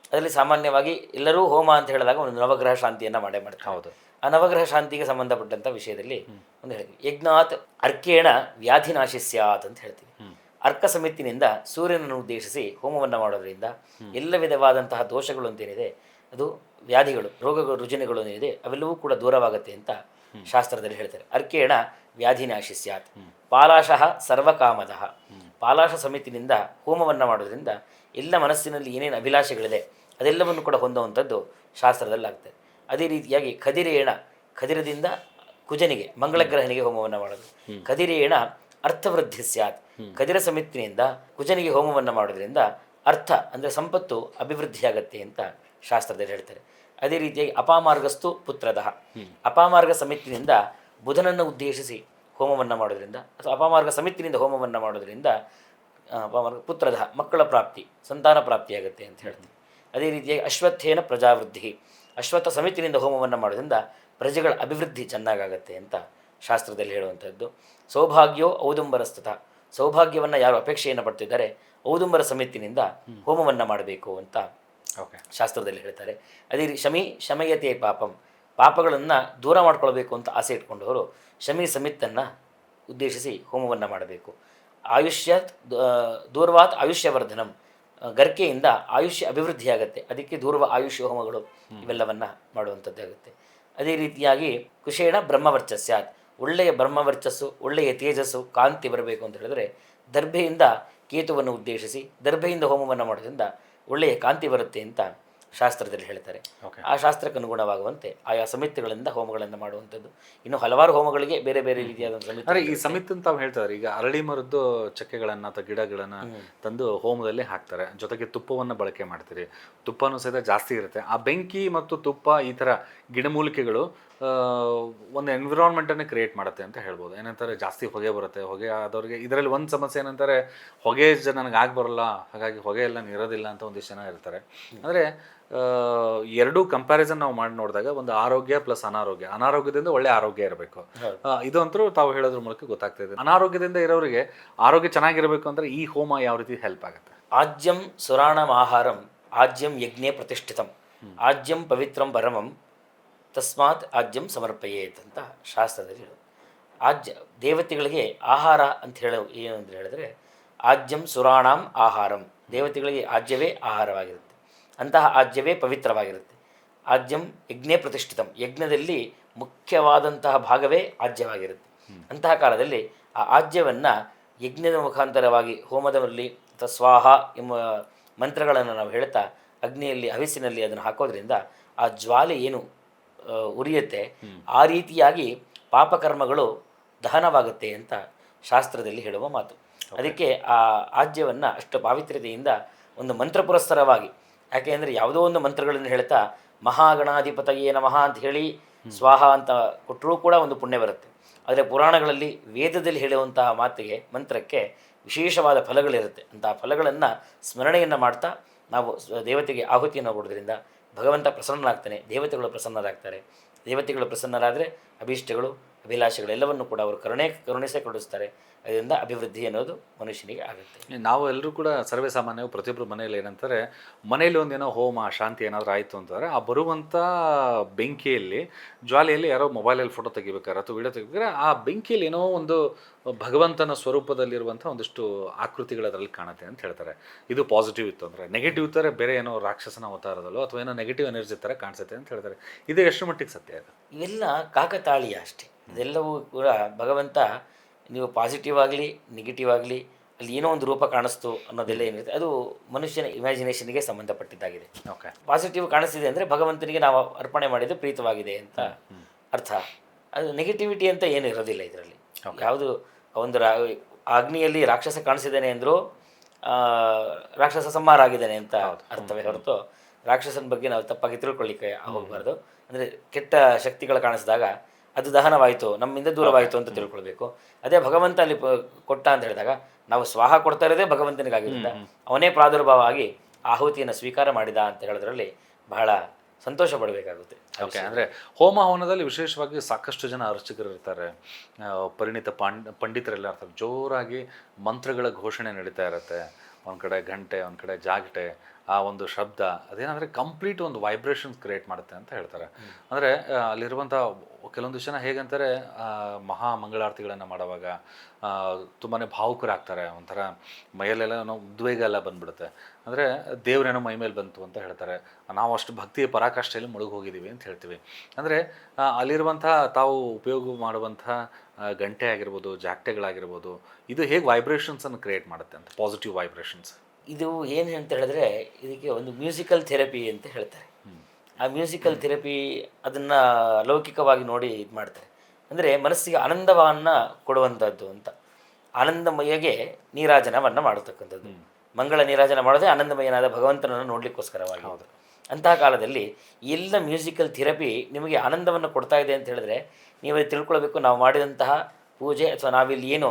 ಅದರಲ್ಲಿ ಸಾಮಾನ್ಯವಾಗಿ ಎಲ್ಲರೂ ಹೋಮ ಅಂತ ಹೇಳಿದಾಗ ಒಂದು ನವಗ್ರಹ ಶಾಂತಿಯನ್ನು ಮಾಡೇ ಮಾಡ್ತಾರೆ. ಹೌದು. ಆ ನವಗ್ರಹ ಶಾಂತಿಗೆ ಸಂಬಂಧಪಟ್ಟಂಥ ವಿಷಯದಲ್ಲಿ ಒಂದು ಹೇಳ್ತೀವಿ, ಯಜ್ಞಾತ್ ಅರ್ಕೇಣ ವ್ಯಾಧಿನಾಶಿಸ್ಯಾತ್ ಅಂತ ಹೇಳ್ತೀವಿ. ಅರ್ಕ ಸಮಿತಿನಿಂದ ಸೂರ್ಯನನ್ನು ಉದ್ದೇಶಿಸಿ ಹೋಮವನ್ನು ಮಾಡೋದ್ರಿಂದ ಎಲ್ಲ ವಿಧವಾದಂತಹ ದೋಷಗಳು ಅಂತೇನಿದೆ, ಅದು ವ್ಯಾಧಿಗಳು, ರೋಗಗಳು, ರುಜಿನಗಳು ಏನಿದೆ ಅವೆಲ್ಲವೂ ಕೂಡ ದೂರವಾಗುತ್ತೆ ಅಂತ ಶಾಸ್ತ್ರದಲ್ಲಿ ಹೇಳ್ತಾರೆ. ಅರ್ಕೇಣ ವ್ಯಾಧಿನಾಶಿಸ್ಯಾತ್. ಪಾಲಾಶಃ ಸರ್ವಕಾಮದಃ. ಪಾಲಾಶ ಸಮಿತಿನಿಂದ ಹೋಮವನ್ನು ಮಾಡೋದ್ರಿಂದ ಎಲ್ಲ ಮನಸ್ಸಿನಲ್ಲಿ ಏನೇನು ಅಭಿಲಾಷೆಗಳಿದೆ ಅದೆಲ್ಲವನ್ನು ಕೂಡ ಹೊಂದುವಂಥದ್ದು ಶಾಸ್ತ್ರದಲ್ಲಿ ಆಗ್ತದೆ. ಅದೇ ರೀತಿಯಾಗಿ ಖದಿರೇಣ, ಖದಿರದಿಂದ ಕುಜನಿಗೆ ಮಂಗಳಗ್ರಹನಿಗೆ ಹೋಮವನ್ನು ಮಾಡೋದು. ಕದಿರೇಣ ಅರ್ಥವೃದ್ಧಿ ಸ್ಯಾತ್, ಕದಿರ ಸಮಿತಿನಿಂದ ಕುಜನಿಗೆ ಹೋಮವನ್ನು ಮಾಡೋದ್ರಿಂದ ಅರ್ಥ ಅಂದರೆ ಸಂಪತ್ತು ಅಭಿವೃದ್ಧಿಯಾಗತ್ತೆ ಅಂತ ಶಾಸ್ತ್ರದಲ್ಲಿ ಹೇಳ್ತಾರೆ. ಅದೇ ರೀತಿಯಾಗಿ ಅಪಾಮಾರ್ಗಸ್ತು ಪುತ್ರದಃ, ಅಪಾಮಾರ್ಗ ಸಮಿತಿನಿಂದ ಬುಧನನ್ನು ಉದ್ದೇಶಿಸಿ ಹೋಮವನ್ನು ಮಾಡೋದ್ರಿಂದ ಅಥವಾ ಅಪಾಮಾರ್ಗ ಸಮಿತಿನಿಂದ ಹೋಮವನ್ನು ಮಾಡೋದ್ರಿಂದ ಅಪಾಮಾರ್ಗ ಪುತ್ರದಃ ಮಕ್ಕಳ ಪ್ರಾಪ್ತಿ, ಸಂತಾನ ಪ್ರಾಪ್ತಿಯಾಗುತ್ತೆ ಅಂತ ಹೇಳ್ತೀವಿ. ಅದೇ ರೀತಿಯಾಗಿ ಅಶ್ವತ್ಥೇನ ಪ್ರಜಾವೃದ್ಧಿ, ಅಶ್ವತ್ಥ ಸಮಿತಿನಿಂದ ಹೋಮವನ್ನು ಮಾಡೋದ್ರಿಂದ ಪ್ರಜೆಗಳ ಅಭಿವೃದ್ಧಿ ಚೆನ್ನಾಗಾಗತ್ತೆ ಅಂತ ಶಾಸ್ತ್ರದಲ್ಲಿ ಹೇಳುವಂಥದ್ದು. ಸೌಭಾಗ್ಯೋ ಔದುಂಬರಸ್ತತ, ಸೌಭಾಗ್ಯವನ್ನು ಯಾರು ಅಪೇಕ್ಷೆಯನ್ನು ಪಡ್ತಿದ್ದಾರೆ ಔದುಂಬರ ಸಮಿತಿನಿಂದ ಹೋಮವನ್ನು ಮಾಡಬೇಕು ಅಂತ ಶಾಸ್ತ್ರದಲ್ಲಿ ಹೇಳ್ತಾರೆ. ಅದೇ ರೀತಿ ಶಮಯತೆ ಪಾಪಂ, ಪಾಪಗಳನ್ನು ದೂರ ಮಾಡ್ಕೊಳ್ಬೇಕು ಅಂತ ಆಸೆ ಇಟ್ಕೊಂಡವರು ಶಮಿ ಸಮಿತನ್ನು ಉದ್ದೇಶಿಸಿ ಹೋಮವನ್ನು ಮಾಡಬೇಕು. ಆಯುಷ್ಯ ದೂರ್ವಾತ್ ಆಯುಷ್ಯವರ್ಧನಂ, ಗರ್ಕೆಯಿಂದ ಆಯುಷ್ಯ ಅಭಿವೃದ್ಧಿಯಾಗತ್ತೆ, ಅದಕ್ಕೆ ದೂರ್ವ ಆಯುಷ್ಯ ಹೋಮಗಳು ಇವೆಲ್ಲವನ್ನು ಮಾಡುವಂಥದ್ದಾಗುತ್ತೆ. ಅದೇ ರೀತಿಯಾಗಿ ಕುಶೇಣ ಬ್ರಹ್ಮವರ್ಚಸ್ಯಾತ್, ಒಳ್ಳೆಯ ಬ್ರಹ್ಮವರ್ಚಸ್ಸು, ಒಳ್ಳೆಯ ತೇಜಸ್ಸು, ಕಾಂತಿ ಬರಬೇಕು ಅಂತ ಹೇಳಿದ್ರೆ ದರ್ಭೆಯಿಂದ ಕೇತುವನ್ನು ಉದ್ದೇಶಿಸಿ ದರ್ಭೆಯಿಂದ ಹೋಮವನ್ನು ಮಾಡೋದ್ರಿಂದ ಒಳ್ಳೆಯ ಕಾಂತಿ ಬರುತ್ತೆ ಅಂತ ಶಾಸ್ತ್ರದಲ್ಲಿ ಹೇಳ್ತಾರೆ. ಆ ಶಾಸ್ತ್ರಕ್ಕೆ ಅನುಗುಣವಾಗುವಂತೆ ಆಯಾ ಸಮಿತಿಗಳಿಂದ ಹೋಮಗಳನ್ನು ಮಾಡುವಂಥದ್ದು. ಇನ್ನು ಹಲವಾರು ಹೋಮಗಳಿಗೆ ಬೇರೆ ಬೇರೆ ರೀತಿಯಾದ ಸಮಿತಿ. ಈ ಸಮಿತಿ ಅಂತ ತಾವು ಹೇಳ್ತಾರೆ, ಈಗ ಅರಳಿ ಮರದ್ದು ಚಕ್ಕೆಗಳನ್ನು ಅಥವಾ ಗಿಡಗಳನ್ನು ತಂದು ಹೋಮದಲ್ಲಿ ಹಾಕ್ತಾರೆ, ಜೊತೆಗೆ ತುಪ್ಪವನ್ನು ಬಳಕೆ ಮಾಡ್ತೀರಿ, ತುಪ್ಪನೂ ಸಹಿತ ಜಾಸ್ತಿ ಇರುತ್ತೆ. ಆ ಬೆಂಕಿ ಮತ್ತು ತುಪ್ಪ ಈ ಥರ ಗಿಡಮೂಲಿಕೆಗಳು ಒಂದು ಎನ್ವಿರಾನ್ಮೆಂಟನ್ನೇ ಕ್ರಿಯೇಟ್ ಮಾಡುತ್ತೆ ಅಂತ ಹೇಳ್ಬೋದು. ಏನಂತಾರೆ, ಜಾಸ್ತಿ ಹೊಗೆ ಬರುತ್ತೆ. ಹೊಗೆ ಆದವ್ರಿಗೆ ಇದರಲ್ಲಿ ಒಂದು ಸಮಸ್ಯೆ ಏನಂತಾರೆ, ಹೊಗೆ ನನಗೆ ಬರೋಲ್ಲ, ಹಾಗಾಗಿ ಹೊಗೆ ಎಲ್ಲ ಇರೋದಿಲ್ಲ ಅಂತ ಒಂದಿಷ್ಟು ಜನ ಇರ್ತಾರೆ. ಅಂದರೆ ಎರಡೂ ಕಂಪ್ಯಾರಿಸನ್ ನಾವು ಮಾಡಿ ನೋಡಿದಾಗ ಒಂದು ಆರೋಗ್ಯ ಪ್ಲಸ್ ಅನಾರೋಗ್ಯ, ಅನಾರೋಗ್ಯದಿಂದ ಒಳ್ಳೆ ಆರೋಗ್ಯ ಇರಬೇಕು, ಇದು ಅಂತೂ ತಾವು ಹೇಳೋದ್ರ ಮೂಲಕ ಗೊತ್ತಾಗ್ತಿದೆ. ಅನಾರೋಗ್ಯದಿಂದ ಇರೋರಿಗೆ ಆರೋಗ್ಯ ಚೆನ್ನಾಗಿರಬೇಕು ಅಂದರೆ ಈ ಹೋಮ ಯಾವ ರೀತಿ ಹೆಲ್ಪ್ ಆಗುತ್ತೆ? ಆಜ್ಯಂ ಸುರಾಣಂ ಆಹಾರಂ ಆಜ್ಯಂ ಯಜ್ಞೆ ಪ್ರತಿಷ್ಠಿತಂ ಆಜ್ಯಂ ಪವಿತ್ರಂ ಪರಮಂ ತಸ್ಮಾತ್ ಆಜ್ಯಂ ಸಮರ್ಪಯೇತ್ ಅಂತ ಶಾಸ್ತ್ರದಲ್ಲಿ ಹೇಳೋದು. ಆಜ್ಯ ದೇವತೆಗಳಿಗೆ ಆಹಾರ ಅಂತ ಏನು ಅಂತ ಹೇಳಿದ್ರೆ ಆಜ್ಯಂ ಸುರಾಣಾಂ ಆಹಾರಂ, ದೇವತೆಗಳಿಗೆ ಆಜ್ಯವೇ ಆಹಾರವಾಗಿರುತ್ತೆ, ಅಂತಹ ಆಜ್ಯವೇ ಪವಿತ್ರವಾಗಿರುತ್ತೆ. ಆಜ್ಯಂ ಯಜ್ಞೇ ಪ್ರತಿಷ್ಠಿತಂ, ಯಜ್ಞದಲ್ಲಿ ಮುಖ್ಯವಾದಂತಹ ಭಾಗವೇ ಆಜ್ಯವಾಗಿರುತ್ತೆ. ಅಂತಹ ಕಾಲದಲ್ಲಿ ಆ ಆಜ್ಯವನ್ನು ಯಜ್ಞದ ಮುಖಾಂತರವಾಗಿ ಹೋಮದಲ್ಲಿ ಅಥವಾ ಸ್ವಾಹ ಎಂಬ ಮಂತ್ರಗಳನ್ನು ನಾವು ಹೇಳ್ತಾ ಅಗ್ನಿಯಲ್ಲಿ ಹವಿಸಿನಲ್ಲಿ ಅದನ್ನು ಹಾಕೋದ್ರಿಂದ ಆ ಜ್ವಾಲೆ ಏನು ಉರಿಯುತ್ತೆ, ಆ ರೀತಿಯಾಗಿ ಪಾಪಕರ್ಮಗಳು ದಹನವಾಗುತ್ತೆ ಅಂತ ಶಾಸ್ತ್ರದಲ್ಲಿ ಹೇಳುವ ಮಾತು. ಅದಕ್ಕೆ ಆ ಆಜ್ಯವನ್ನು ಅಷ್ಟು ಪಾವಿತ್ರ್ಯತೆಯಿಂದ ಒಂದು ಮಂತ್ರ ಪುರಸ್ಸರವಾಗಿ, ಯಾಕೆ ಅಂದರೆ ಯಾವುದೋ ಒಂದು ಮಂತ್ರಗಳನ್ನು ಹೇಳ್ತಾ ಮಹಾಗಣಾಧಿಪತಯೇ ನಮಃ ಅಂತ ಹೇಳಿ ಸ್ವಾಹ ಅಂತ ಕೊಟ್ಟರೂ ಕೂಡ ಒಂದು ಪುಣ್ಯ ಬರುತ್ತೆ. ಆದರೆ ಪುರಾಣಗಳಲ್ಲಿ ವೇದದಲ್ಲಿ ಹೇಳುವಂತಹ ಮಾತಿಗೆ ಮಂತ್ರಕ್ಕೆ ವಿಶೇಷವಾದ ಫಲಗಳಿರುತ್ತೆ. ಅಂತಹ ಫಲಗಳನ್ನು ಸ್ಮರಣೆಯನ್ನು ಮಾಡ್ತಾ ನಾವು ದೇವತೆಗೆ ಆಹುತಿಯನ್ನು ಕೊಡೋದ್ರಿಂದ ಭಗವಂತ ಪ್ರಸನ್ನನಾಗ್ತಾನೆ, ದೇವತೆಗಳು ಪ್ರಸನ್ನರಾಗ್ತಾರೆ. ದೇವತೆಗಳು ಪ್ರಸನ್ನರಾದರೆ ಅಭೀಷ್ಟಗಳು ಅಭಿಲಾಷೆಗಳೆಲ್ಲವನ್ನು ಕೂಡ ಅವರು ಕರುಣಿಸೇ ಕೊಡಿಸ್ತಾರೆ. ಅದರಿಂದ ಅಭಿವೃದ್ಧಿ ಅನ್ನೋದು ಮನುಷ್ಯನಿಗೆ ಆಗುತ್ತೆ. ನಾವು ಎಲ್ಲರೂ ಕೂಡ ಸರ್ವೇ ಸಾಮಾನ್ಯವಾಗಿ ಪ್ರತಿಯೊಬ್ಬರು ಮನೆಯಲ್ಲಿ ಏನಂತಾರೆ, ಮನೇಲಿ ಒಂದೇನೋ ಹೋಮ ಶಾಂತಿ ಏನಾದರೂ ಆಯಿತು ಅಂತಂದರೆ ಆ ಬರುವಂಥ ಬೆಂಕಿಯಲ್ಲಿ ಜ್ವಾಲೆಯಲ್ಲಿ ಯಾರೋ ಮೊಬೈಲಲ್ಲಿ ಫೋಟೋ ತೆಗಿಬೇಕಾರೆ ಅಥವಾ ವಿಡಿಯೋ ತೆಗಿಬೇಕಾರೆ ಆ ಬೆಂಕಿಯಲ್ಲಿ ಏನೋ ಒಂದು ಭಗವಂತನ ಸ್ವರೂಪದಲ್ಲಿರುವಂಥ ಒಂದಿಷ್ಟು ಆಕೃತಿಗಳು ಅದರಲ್ಲಿ ಕಾಣುತ್ತೆ ಅಂತ ಹೇಳ್ತಾರೆ. ಇದು ಪಾಸಿಟಿವ್ ಇತ್ತು ಅಂದರೆ. ನೆಗೆಟಿವ್ ಥರ ಬೇರೆ ಏನೋ ರಾಕ್ಷಸನ ಅವತಾರದಲ್ಲೋ ಅಥವಾ ಏನೋ ನೆಗೆಟಿವ್ ಎನರ್ಜಿ ಥರ ಕಾಣಿಸುತ್ತೆ ಅಂತ ಹೇಳ್ತಾರೆ. ಇದು ಎಷ್ಟು ಮಟ್ಟಿಗೆ ಸತ್ಯ ಅದು? ಇವೆಲ್ಲ ಕಾಕತಾಳೀಯ ಅಷ್ಟೇ. ಇದೆಲ್ಲವೂ ಕೂಡ ಭಗವಂತ ನೀವು ಪಾಸಿಟಿವ್ ಆಗಲಿ ನೆಗೆಟಿವ್ ಆಗಲಿ ಅಲ್ಲಿ ಏನೋ ಒಂದು ರೂಪ ಕಾಣಿಸ್ತು ಅನ್ನೋದೆಲ್ಲ ಏನಿರುತ್ತೆ ಅದು ಮನುಷ್ಯನ ಇಮ್ಯಾಜಿನೇಷನ್ಗೆ ಸಂಬಂಧಪಟ್ಟಿದ್ದಾಗಿದೆ. ಓಕೆ, ಪಾಸಿಟಿವ್ ಕಾಣಿಸ್ತಿದೆ ಅಂದರೆ ಭಗವಂತನಿಗೆ ನಾವು ಅರ್ಪಣೆ ಮಾಡಿದ್ದು ಪ್ರೀತವಾಗಿದೆ ಅಂತ ಅರ್ಥ. ಅದು ನೆಗೆಟಿವಿಟಿ ಅಂತ ಏನು ಇರೋದಿಲ್ಲ ಇದರಲ್ಲಿ. ಯಾವುದು ಒಂದು ಅಗ್ನಿಯಲ್ಲಿ ರಾಕ್ಷಸ ಕಾಣಿಸಿದ್ದಾನೆ ಅಂದರೂ ರಾಕ್ಷಸ ಸಂಹಾರ ಆಗಿದ್ದಾನೆ ಅಂತ ಅರ್ಥವೇ ಹೊರತು ರಾಕ್ಷಸನ ಬಗ್ಗೆ ನಾವು ತಪ್ಪಾಗಿ ತಿಳ್ಕೊಳ್ಳಿಕ್ಕೆ ಹೋಗಬಾರ್ದು. ಅಂದರೆ ಕೆಟ್ಟ ಶಕ್ತಿಗಳು ಕಾಣಿಸಿದಾಗ ಅದು ದಹನವಾಯಿತು, ನಮ್ಮಿಂದ ದೂರವಾಯಿತು ಅಂತ ತಿಳ್ಕೊಳ್ಬೇಕು. ಅದೇ ಭಗವಂತ ಅಲ್ಲಿ ಕೊಟ್ಟ ಅಂತ ಹೇಳಿದಾಗ ನಾವು ಸ್ವಾಹ ಕೊಡ್ತಾ ಇರೋದೇ ಭಗವಂತನಿಗಾಗಿದ್ದರಿಂದ ಅವನೇ ಪ್ರಾದುರ್ಭಾವ ಆಗಿ ಆಹುತಿಯನ್ನು ಸ್ವೀಕಾರ ಮಾಡಿದ ಅಂತ ಹೇಳೋದ್ರಲ್ಲಿ ಬಹಳ ಸಂತೋಷ ಪಡಬೇಕಾಗುತ್ತೆ. ಓಕೆ, ಅಂದರೆ ಹೋಮ ಹವನದಲ್ಲಿ ವಿಶೇಷವಾಗಿ ಸಾಕಷ್ಟು ಜನ ಅರ್ಚಕರು ಇರ್ತಾರೆ, ಪರಿಣಿತ ಪಂಡಿತರೆಲ್ಲ ಇರ್ತಾರೆ. ಜೋರಾಗಿ ಮಂತ್ರಗಳ ಘೋಷಣೆ ನಡೀತಾ ಇರುತ್ತೆ. ಒಂದು ಕಡೆ ಗಂಟೆ, ಒಂದು ಕಡೆ ಜಾಗಟೆ, ಆ ಒಂದು ಶಬ್ದ ಅದೇನಂದರೆ ಕಂಪ್ಲೀಟ್ ಒಂದು ವೈಬ್ರೇಷನ್ಸ್ ಕ್ರಿಯೇಟ್ ಮಾಡುತ್ತೆ ಅಂತ ಹೇಳ್ತಾರೆ. ಅಂದರೆ ಅಲ್ಲಿರುವಂಥ ಕೆಲವೊಂದು ಜನ ಹೇಗಂತಾರೆ, ಮಹಾ ಮಂಗಳಾರತಿಗಳನ್ನು ಮಾಡುವಾಗ ತುಂಬಾ ಭಾವುಕರಾಗ್ತಾರೆ. ಒಂಥರ ಮೈಯಲ್ಲೆಲ್ಲ ಉದ್ವೇಗ ಎಲ್ಲ ಬಂದ್ಬಿಡುತ್ತೆ. ಅಂದರೆ ದೇವರೇನೋ ಮೈ ಮೇಲೆ ಬಂತು ಅಂತ ಹೇಳ್ತಾರೆ. ನಾವು ಅಷ್ಟು ಭಕ್ತಿಯ ಪರಾಕಾಷ್ಠೆಯಲ್ಲಿ ಮುಳುಗಿ ಹೋಗಿದ್ದೀವಿ ಅಂತ ಹೇಳ್ತೀವಿ. ಅಂದರೆ ಅಲ್ಲಿರುವಂಥ ತಾವು ಉಪಯೋಗ ಮಾಡುವಂಥ ಗಂಟೆ ಆಗಿರ್ಬೋದು, ಜಾಗಟೆಗಳಾಗಿರ್ಬೋದು, ಇದು ಹೇಗೆ ವೈಬ್ರೇಷನ್ಸನ್ನು ಕ್ರಿಯೇಟ್ ಮಾಡುತ್ತೆ ಅಂತ, ಪಾಸಿಟಿವ್ ವೈಬ್ರೇಷನ್ಸ್. ಇದು ಏನು ಅಂತ ಹೇಳಿದ್ರೆ ಇದಕ್ಕೆ ಒಂದು ಮ್ಯೂಸಿಕಲ್ ಥೆರಪಿ ಅಂತ ಹೇಳ್ತಾರೆ. ಆ ಮ್ಯೂಸಿಕಲ್ ಥೆರಪಿ ಅದನ್ನು ಲೌಕಿಕವಾಗಿ ನೋಡಿ ಇದು ಮಾಡ್ತಾರೆ. ಅಂದರೆ ಮನಸ್ಸಿಗೆ ಆನಂದವನ್ನು ಕೊಡುವಂಥದ್ದು ಅಂತ. ಆನಂದಮಯಗೆ ನೀರಾಜನವನ್ನು ಮಾಡತಕ್ಕಂಥದ್ದು. ಮಂಗಳ ನೀರಾಜನ ಮಾಡೋದೇ ಆನಂದಮಯನಾದ ಭಗವಂತನನ್ನು ನೋಡಲಿಕ್ಕೋಸ್ಕರವಾಗಿ. ಅಂತಹ ಕಾಲದಲ್ಲಿ ಎಲ್ಲ ಮ್ಯೂಸಿಕಲ್ ಥೆರಪಿ ನಿಮಗೆ ಆನಂದವನ್ನು ಕೊಡ್ತಾ ಇದೆ ಅಂತ ಹೇಳಿದ್ರೆ ನೀವು ತಿಳ್ಕೊಳ್ಬೇಕು, ನಾವು ಮಾಡಿದಂತಹ ಪೂಜೆ ಅಥವಾ ನಾವಿಲ್ಲಿ ಏನು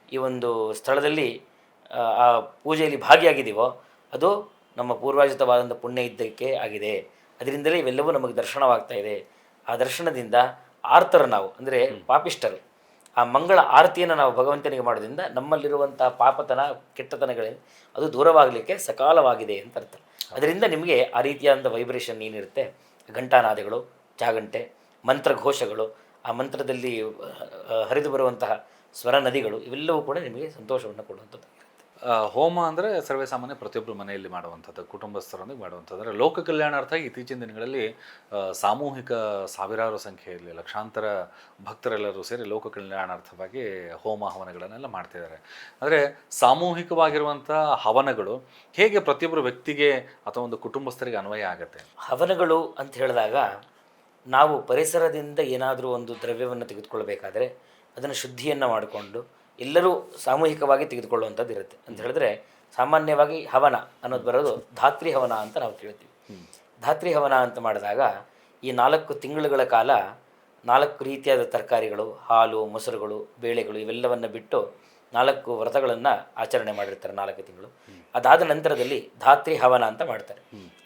ಈ ಒಂದು ಸ್ಥಳದಲ್ಲಿ ಆ ಪೂಜೆಯಲ್ಲಿ ಭಾಗಿಯಾಗಿದ್ದೀವೋ ಅದು ನಮ್ಮ ಪೂರ್ವಾಜಿತವಾದಂಥ ಪುಣ್ಯ ಇದ್ದಕ್ಕೆ ಆಗಿದೆ. ಅದರಿಂದಲೇ ಇವೆಲ್ಲವೂ ನಮಗೆ ದರ್ಶನವಾಗ್ತಾ ಇದೆ. ಆ ದರ್ಶನದಿಂದ ಆರ್ತರು ನಾವು ಅಂದರೆ ಪಾಪಿಷ್ಟರು ಆ ಮಂಗಳ ಆರತಿಯನ್ನು ನಾವು ಭಗವಂತನಿಗೆ ಮಾಡೋದ್ರಿಂದ ನಮ್ಮಲ್ಲಿರುವಂಥ ಪಾಪತನ ಕೆಟ್ಟತನಗಳೇನು ಅದು ದೂರವಾಗಲಿಕ್ಕೆ ಸಕಾಲವಾಗಿದೆ ಅಂತ ಅರ್ಥ. ಅದರಿಂದ ನಿಮಗೆ ಆ ರೀತಿಯಾದಂಥ ವೈಬ್ರೇಷನ್ ಏನಿರುತ್ತೆ, ಘಂಟಾನಾದಗಳು, ಜಾಗಂಟೆ, ಮಂತ್ರಘೋಷಗಳು, ಆ ಮಂತ್ರದಲ್ಲಿ ಹರಿದು ಬರುವಂತಹ ಸ್ವರ ನದಿಗಳು ಇವೆಲ್ಲವೂ ಕೂಡ ನಿಮಗೆ ಸಂತೋಷವನ್ನು ಕೊಡುವಂಥದ್ದು. ಹೋಮ ಅಂದರೆ ಸರ್ವೇ ಸಾಮಾನ್ಯ ಪ್ರತಿಯೊಬ್ಬರು ಮನೆಯಲ್ಲಿ ಮಾಡುವಂಥದ್ದು, ಕುಟುಂಬಸ್ಥರೊಂದಿಗೆ ಮಾಡುವಂಥದ್ದು. ಅಂದರೆ ಲೋಕ ಕಲ್ಯಾಣಾರ್ಥ ಇತ್ತೀಚಿನ ದಿನಗಳಲ್ಲಿ ಸಾಮೂಹಿಕ ಸಾವಿರಾರು ಸಂಖ್ಯೆಯಲ್ಲಿ ಲಕ್ಷಾಂತರ ಭಕ್ತರೆಲ್ಲರೂ ಸೇರಿ ಲೋಕ ಕಲ್ಯಾಣಾರ್ಥವಾಗಿ ಹೋಮ ಹವನಗಳನ್ನೆಲ್ಲ ಮಾಡ್ತಿದ್ದಾರೆ. ಅಂದರೆ ಸಾಮೂಹಿಕವಾಗಿರುವಂಥ ಹವನಗಳು ಹೇಗೆ ಪ್ರತಿಯೊಬ್ಬರು ವ್ಯಕ್ತಿಗೆ ಅಥವಾ ಒಂದು ಕುಟುಂಬಸ್ಥರಿಗೆ ಅನ್ವಯ ಆಗುತ್ತೆ? ಹವನಗಳು ಅಂತ ಹೇಳಿದಾಗ ನಾವು ಪರಿಸರದಿಂದ ಏನಾದರೂ ಒಂದು ದ್ರವ್ಯವನ್ನು ತೆಗೆದುಕೊಳ್ಬೇಕಾದ್ರೆ ಅದನ್ನು ಶುದ್ಧಿಯನ್ನು ಮಾಡಿಕೊಂಡು ಎಲ್ಲರೂ ಸಾಮೂಹಿಕವಾಗಿ ತೆಗೆದುಕೊಳ್ಳುವಂಥದ್ದು ಇರುತ್ತೆ. ಅಂತ ಹೇಳಿದ್ರೆ ಸಾಮಾನ್ಯವಾಗಿ ಹವನ ಅನ್ನೋದು ಬರೋದು ಧಾತ್ರಿ ಹವನ ಅಂತ ನಾವು ಕೇಳ್ತೀವಿ. ಧಾತ್ರಿ ಹವನ ಅಂತ ಮಾಡಿದಾಗ ಈ 4 ತಿಂಗಳುಗಳ ಕಾಲ 4 ರೀತಿಯಾದ ತರಕಾರಿಗಳು, ಹಾಲು, ಮೊಸರುಗಳು, ಬೇಳೆಗಳು ಇವೆಲ್ಲವನ್ನು ಬಿಟ್ಟು 4 ವ್ರತಗಳನ್ನು ಆಚರಣೆ ಮಾಡಿರ್ತಾರೆ 4 ತಿಂಗಳು. ಅದಾದ ನಂತರದಲ್ಲಿ ಧಾತ್ರಿ ಹವನ ಅಂತ ಮಾಡ್ತಾರೆ.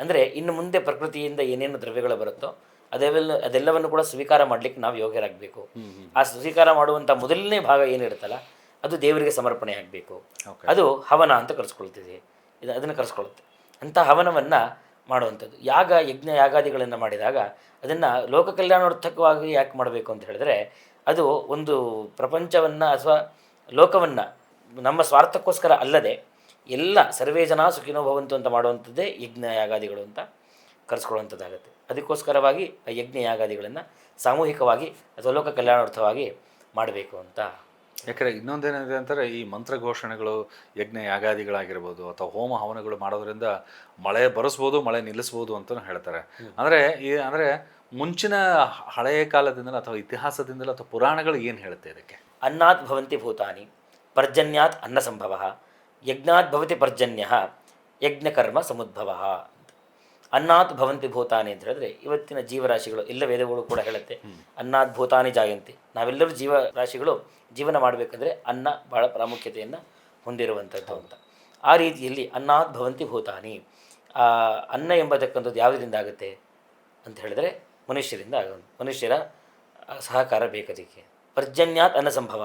ಅಂದರೆ ಇನ್ನು ಮುಂದೆ ಪ್ರಕೃತಿಯಿಂದ ಏನೇನು ದ್ರವ್ಯಗಳು ಬರುತ್ತೋ ಅದೆಲ್ಲವನ್ನು ಕೂಡ ಸ್ವೀಕಾರ ಮಾಡಲಿಕ್ಕೆ ನಾವು ಯೋಗ್ಯರಾಗಬೇಕು. ಆ ಸ್ವೀಕಾರ ಮಾಡುವಂಥ ಮೊದಲನೇ ಭಾಗ ಏನಿರುತ್ತಲ್ಲ ಅದು ದೇವರಿಗೆ ಸಮರ್ಪಣೆ ಆಗಬೇಕು. ಅದು ಹವನ ಅಂತ ಕರೆಸ್ಕೊಳ್ತಿದೆ, ಅದನ್ನು ಕರೆಸ್ಕೊಳ್ಳುತ್ತೆ. ಅಂಥ ಹವನವನ್ನು ಮಾಡುವಂಥದ್ದು ಯಾಗ, ಯಜ್ಞ, ಯಾಗಾದಿಗಳನ್ನು ಮಾಡಿದಾಗ ಅದನ್ನು ಲೋಕ ಕಲ್ಯಾಣಾರ್ಥಕವಾಗಿ ಯಾಕೆ ಮಾಡಬೇಕು ಅಂತ ಹೇಳಿದ್ರೆ ಅದು ಒಂದು ಪ್ರಪಂಚವನ್ನು ಅಥವಾ ಲೋಕವನ್ನು ನಮ್ಮ ಸ್ವಾರ್ಥಕ್ಕೋಸ್ಕರ ಅಲ್ಲದೆ ಎಲ್ಲ ಸರ್ವೇ ಜನ ಸುಖಿನೋ ಭವಂತು ಅಂತ ಮಾಡುವಂಥದ್ದೇ ಯಜ್ಞ ಯಾಗಾದಿಗಳು ಅಂತ ಕರೆಸ್ಕೊಳ್ಳುವಂಥದ್ದಾಗುತ್ತೆ. ಅದಕ್ಕೋಸ್ಕರವಾಗಿ ಆ ಯಜ್ಞ ಯಾಗಾದಿಗಳನ್ನು ಸಾಮೂಹಿಕವಾಗಿ ಅಥವಾ ಲೋಕ ಕಲ್ಯಾಣಾರ್ಥವಾಗಿ ಮಾಡಬೇಕು ಅಂತ. ಯಾಕಂದರೆ ಇನ್ನೊಂದೇನಿದೆ ಅಂತಾರೆ, ಈ ಮಂತ್ರಘೋಷಣೆಗಳು, ಯಜ್ಞ ಯಾಗಾದಿಗಳಾಗಿರ್ಬೋದು ಅಥವಾ ಹೋಮ ಹವನಗಳು ಮಾಡೋದ್ರಿಂದ ಮಳೆ ಬರೆಸ್ಬೋದು, ಮಳೆ ನಿಲ್ಲಿಸ್ಬೋದು ಅಂತಲೂ ಹೇಳ್ತಾರೆ. ಅಂದರೆ ಮುಂಚಿನ ಹಳೆಯ ಕಾಲದಿಂದಲೂ ಅಥವಾ ಇತಿಹಾಸದಿಂದಲೂ ಅಥವಾ ಪುರಾಣಗಳು ಏನು ಹೇಳುತ್ತೆ ಇದಕ್ಕೆ? ಅನ್ನಾತ್ ಭವಂತಿ ಭೂತಾನಿ ಪರ್ಜನ್ಯಾತ್ ಅನ್ನ ಸಂಭವ, ಯಜ್ಞಾತ್ ಭವತಿ ಪರ್ಜನ್ಯ ಯಜ್ಞಕರ್ಮ ಸಮುದ್ಭವ. ಅನ್ನಾತ್ ಭವಂತಿ ಭೂತಾನಿ ಅಂತ ಹೇಳಿದ್ರೆ ಇವತ್ತಿನ ಜೀವರಾಶಿಗಳು ಎಲ್ಲ ವೇದಗಳು ಕೂಡ ಹೇಳುತ್ತೆ ಅನ್ನಾತ್ ಭೂತಾನಿ ಜಾಯಂತಿ. ನಾವೆಲ್ಲರೂ ಜೀವರಾಶಿಗಳು ಜೀವನ ಮಾಡಬೇಕಂದ್ರೆ ಅನ್ನ ಬಹಳ ಪ್ರಾಮುಖ್ಯತೆಯನ್ನು ಹೊಂದಿರುವಂಥದ್ದು ಅಂತ. ಆ ರೀತಿಯಲ್ಲಿ ಅನ್ನಾತ್ ಭವಂತಿ ಭೂತಾನಿ. ಅನ್ನ ಎಂಬತಕ್ಕಂಥದ್ದು ಯಾವುದರಿಂದ ಆಗುತ್ತೆ ಅಂತ ಹೇಳಿದ್ರೆ ಮನುಷ್ಯರಿಂದ ಆಗೋದು. ಮನುಷ್ಯರ ಸಹಕಾರ ಬೇಕದಕ್ಕೆ. ಪರ್ಜನ್ಯಾತ್ ಅನ್ನ ಸಂಭವ,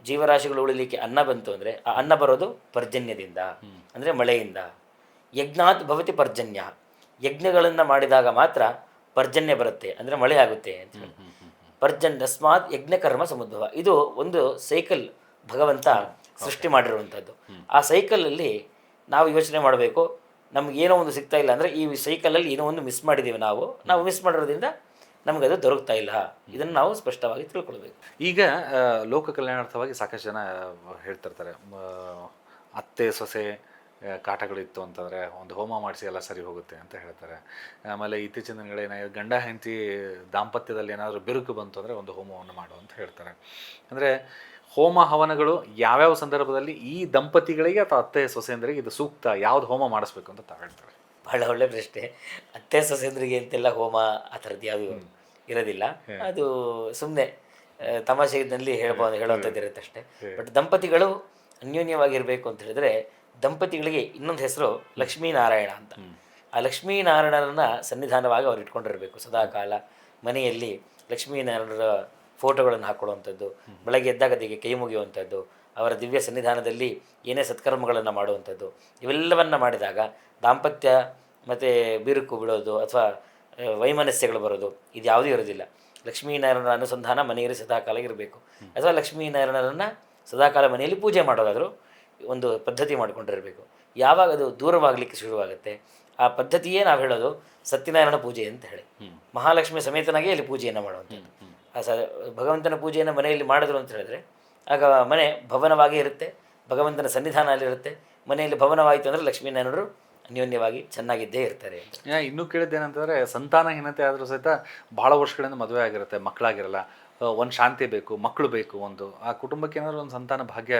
ಜೀವರಾಶಿಗಳು ಉಳಿಲಿಕ್ಕೆ ಅನ್ನ ಬಂತು ಅಂದರೆ ಆ ಅನ್ನ ಬರೋದು ಪರ್ಜನ್ಯದಿಂದ ಅಂದರೆ ಮಳೆಯಿಂದ. ಯಜ್ಞಾತ್ ಭವತಿ ಪರ್ಜನ್ಯ, ಯಜ್ಞಗಳನ್ನು ಮಾಡಿದಾಗ ಮಾತ್ರ ಪರ್ಜನ್ಯ ಬರುತ್ತೆ ಅಂದರೆ ಮಳೆ ಆಗುತ್ತೆ ಅಂತ ಹೇಳಿ. ಪರ್ಜನ್ಯಸ್ಮಾತ್ ಯಜ್ಞಕರ್ಮ ಸಮುದ್ಭವ. ಇದು ಒಂದು ಸೈಕಲ್ ಭಗವಂತ ಸೃಷ್ಟಿ ಮಾಡಿರುವಂಥದ್ದು. ಆ ಸೈಕಲಲ್ಲಿ ನಾವು ಯೋಚನೆ ಮಾಡಬೇಕು, ನಮಗೇನೋ ಒಂದು ಸಿಗ್ತಾ ಇಲ್ಲ ಅಂದರೆ ಈ ಸೈಕಲಲ್ಲಿ ಏನೋ ಒಂದು ಮಿಸ್ ಮಾಡಿದ್ದೀವಿ. ನಾವು ಮಿಸ್ ಮಾಡಿರೋದ್ರಿಂದ ನಮಗದು ದೊರಕ್ತಾ ಇಲ್ಲ. ಇದನ್ನು ನಾವು ಸ್ಪಷ್ಟವಾಗಿ ತಿಳ್ಕೊಳ್ಬೇಕು. ಈಗ ಲೋಕ ಕಲ್ಯಾಣಾರ್ಥವಾಗಿ ಸಾಕಷ್ಟು ಜನ ಹೇಳ್ತಿರ್ತಾರೆ, ಅತ್ತೆ ಸೊಸೆ ಕಾಟಗಳಿತ್ತು ಅಂತಂದರೆ ಒಂದು ಹೋಮ ಮಾಡಿಸಿ ಎಲ್ಲ ಸರಿ ಹೋಗುತ್ತೆ ಅಂತ ಹೇಳ್ತಾರೆ. ಆಮೇಲೆ ಇತ್ತೀಚಿನ ದಿನಗಳೇನಾದ್ರು ಗಂಡ ಹೆಂಡತಿ ದಾಂಪತ್ಯದಲ್ಲಿ ಏನಾದರೂ ಬಿರುಕು ಬಂತು ಅಂದರೆ ಒಂದು ಹೋಮವನ್ನು ಮಾಡು ಅಂತ ಹೇಳ್ತಾರೆ. ಅಂದರೆ ಹೋಮ ಹವನಗಳು ಯಾವ್ಯಾವ ಸಂದರ್ಭದಲ್ಲಿ ಈ ದಂಪತಿಗಳಿಗೆ ಅಥವಾ ಅತ್ತೆ ಸೊಸೆಂದರಿಗೆ ಇದು ಸೂಕ್ತ, ಯಾವ್ದು ಹೋಮ ಮಾಡಿಸ್ಬೇಕು ಅಂತ ತಾವು ಹೇಳ್ತಾರೆ? ಬಹಳ ಒಳ್ಳೆ ಪ್ರಶ್ನೆ. ಅತ್ತೆ ಸೊಸೆಂದ್ರಿಗೆ ಅಂತೆಲ್ಲ ಹೋಮ ಆ ಥರದ್ದು ಯಾವುದು ಇರೋದಿಲ್ಲ. ಅದು ಸುಮ್ಮನೆ ತಮಾಷೆನಲ್ಲಿ ಹೇಳುವಂಥದ್ದು ಇರುತ್ತೆ ಅಷ್ಟೇ. ಬಟ್ ದಂಪತಿಗಳು ಅನ್ಯೋನ್ಯವಾಗಿರಬೇಕು ಅಂತ ಹೇಳಿದ್ರೆ ದಂಪತಿಗಳಿಗೆ ಇನ್ನೊಂದು ಹೆಸರು ಲಕ್ಷ್ಮೀನಾರಾಯಣ ಅಂತ. ಆ ಲಕ್ಷ್ಮೀನಾರಾಯಣನ ಸನ್ನಿಧಾನವಾಗಿ ಅವ್ರು ಇಟ್ಕೊಂಡಿರಬೇಕು ಸದಾಕಾಲ. ಮನೆಯಲ್ಲಿ ಲಕ್ಷ್ಮೀನಾರಾಯಣರ ಫೋಟೋಗಳನ್ನು ಹಾಕೊಳ್ಳುವಂಥದ್ದು, ಬೆಳಗ್ಗೆ ಎದ್ದಾಗ ಅದಕ್ಕೆ ಕೈ ಮುಗಿಯುವಂಥದ್ದು, ಅವರ ದಿವ್ಯ ಸನ್ನಿಧಾನದಲ್ಲಿ ಏನೇ ಸತ್ಕರ್ಮಗಳನ್ನು ಮಾಡುವಂಥದ್ದು, ಇವೆಲ್ಲವನ್ನು ಮಾಡಿದಾಗ ದಾಂಪತ್ಯ ಮತ್ತು ಬಿರುಕು ಬಿಡೋದು ಅಥವಾ ವೈಮನಸ್ಯಗಳು ಬರೋದು ಇದು ಯಾವುದೂ ಇರೋದಿಲ್ಲ. ಲಕ್ಷ್ಮೀನಾರಾಯಣರ ಅನುಸಂಧಾನ ಮನೆಯಲ್ಲಿ ಸದಾಕಾಲ ಇರಬೇಕು. ಅಥವಾ ಲಕ್ಷ್ಮೀನಾರಾಯಣರನ್ನು ಸದಾಕಾಲ ಮನೆಯಲ್ಲಿ ಪೂಜೆ ಮಾಡೋದಾದರೂ ಒಂದು ಪದ್ಧತಿ ಮಾಡಿಕೊಂಡಿರಬೇಕು. ಯಾವಾಗ ಅದು ದೂರವಾಗಲಿಕ್ಕೆ ಶುರುವಾಗುತ್ತೆ ಆ ಪದ್ಧತಿಯೇ ನಾವು ಹೇಳೋದು ಸತ್ಯನಾರಾಯಣ ಪೂಜೆ ಅಂತ ಹೇಳಿ. ಮಹಾಲಕ್ಷ್ಮಿ ಸಮೇತನಾಗಿ ಅಲ್ಲಿ ಪೂಜೆಯನ್ನು ಮಾಡುವಂಥದ್ದು. ಆ ಭಗವಂತನ ಪೂಜೆಯನ್ನು ಮನೆಯಲ್ಲಿ ಮಾಡಿದ್ರು ಅಂತ ಹೇಳಿದ್ರೆ ಆಗ ಮನೆ ಭವನವಾಗಿ ಇರುತ್ತೆ, ಭಗವಂತನ ಸನ್ನಿಧಾನ ಅಲ್ಲಿರುತ್ತೆ. ಮನೆಯಲ್ಲಿ ಭವನವಾಯಿತು ಅಂದರೆ ಲಕ್ಷ್ಮೀನಾರಾಯಣರು ಅನ್ಯೋನ್ಯವಾಗಿ ಚೆನ್ನಾಗಿದ್ದೇ ಇರ್ತಾರೆ. ಇನ್ನೂ ಕೇಳಿದ್ದೇನೆಂತಂದರೆ ಸಂತಾನಹೀನತೆ ಆದರೂ ಸಹಿತ ಭಾಳ ವರ್ಷಗಳಿಂದ ಮದುವೆ ಆಗಿರುತ್ತೆ, ಮಕ್ಕಳಾಗಿರಲ್ಲ, ಒಂದು ಶಾಂತಿ ಬೇಕು, ಮಕ್ಕಳು ಬೇಕು, ಒಂದು ಆ ಕುಟುಂಬಕ್ಕೆ ಏನಾದರೂ ಒಂದು ಸಂತಾನ ಭಾಗ್ಯ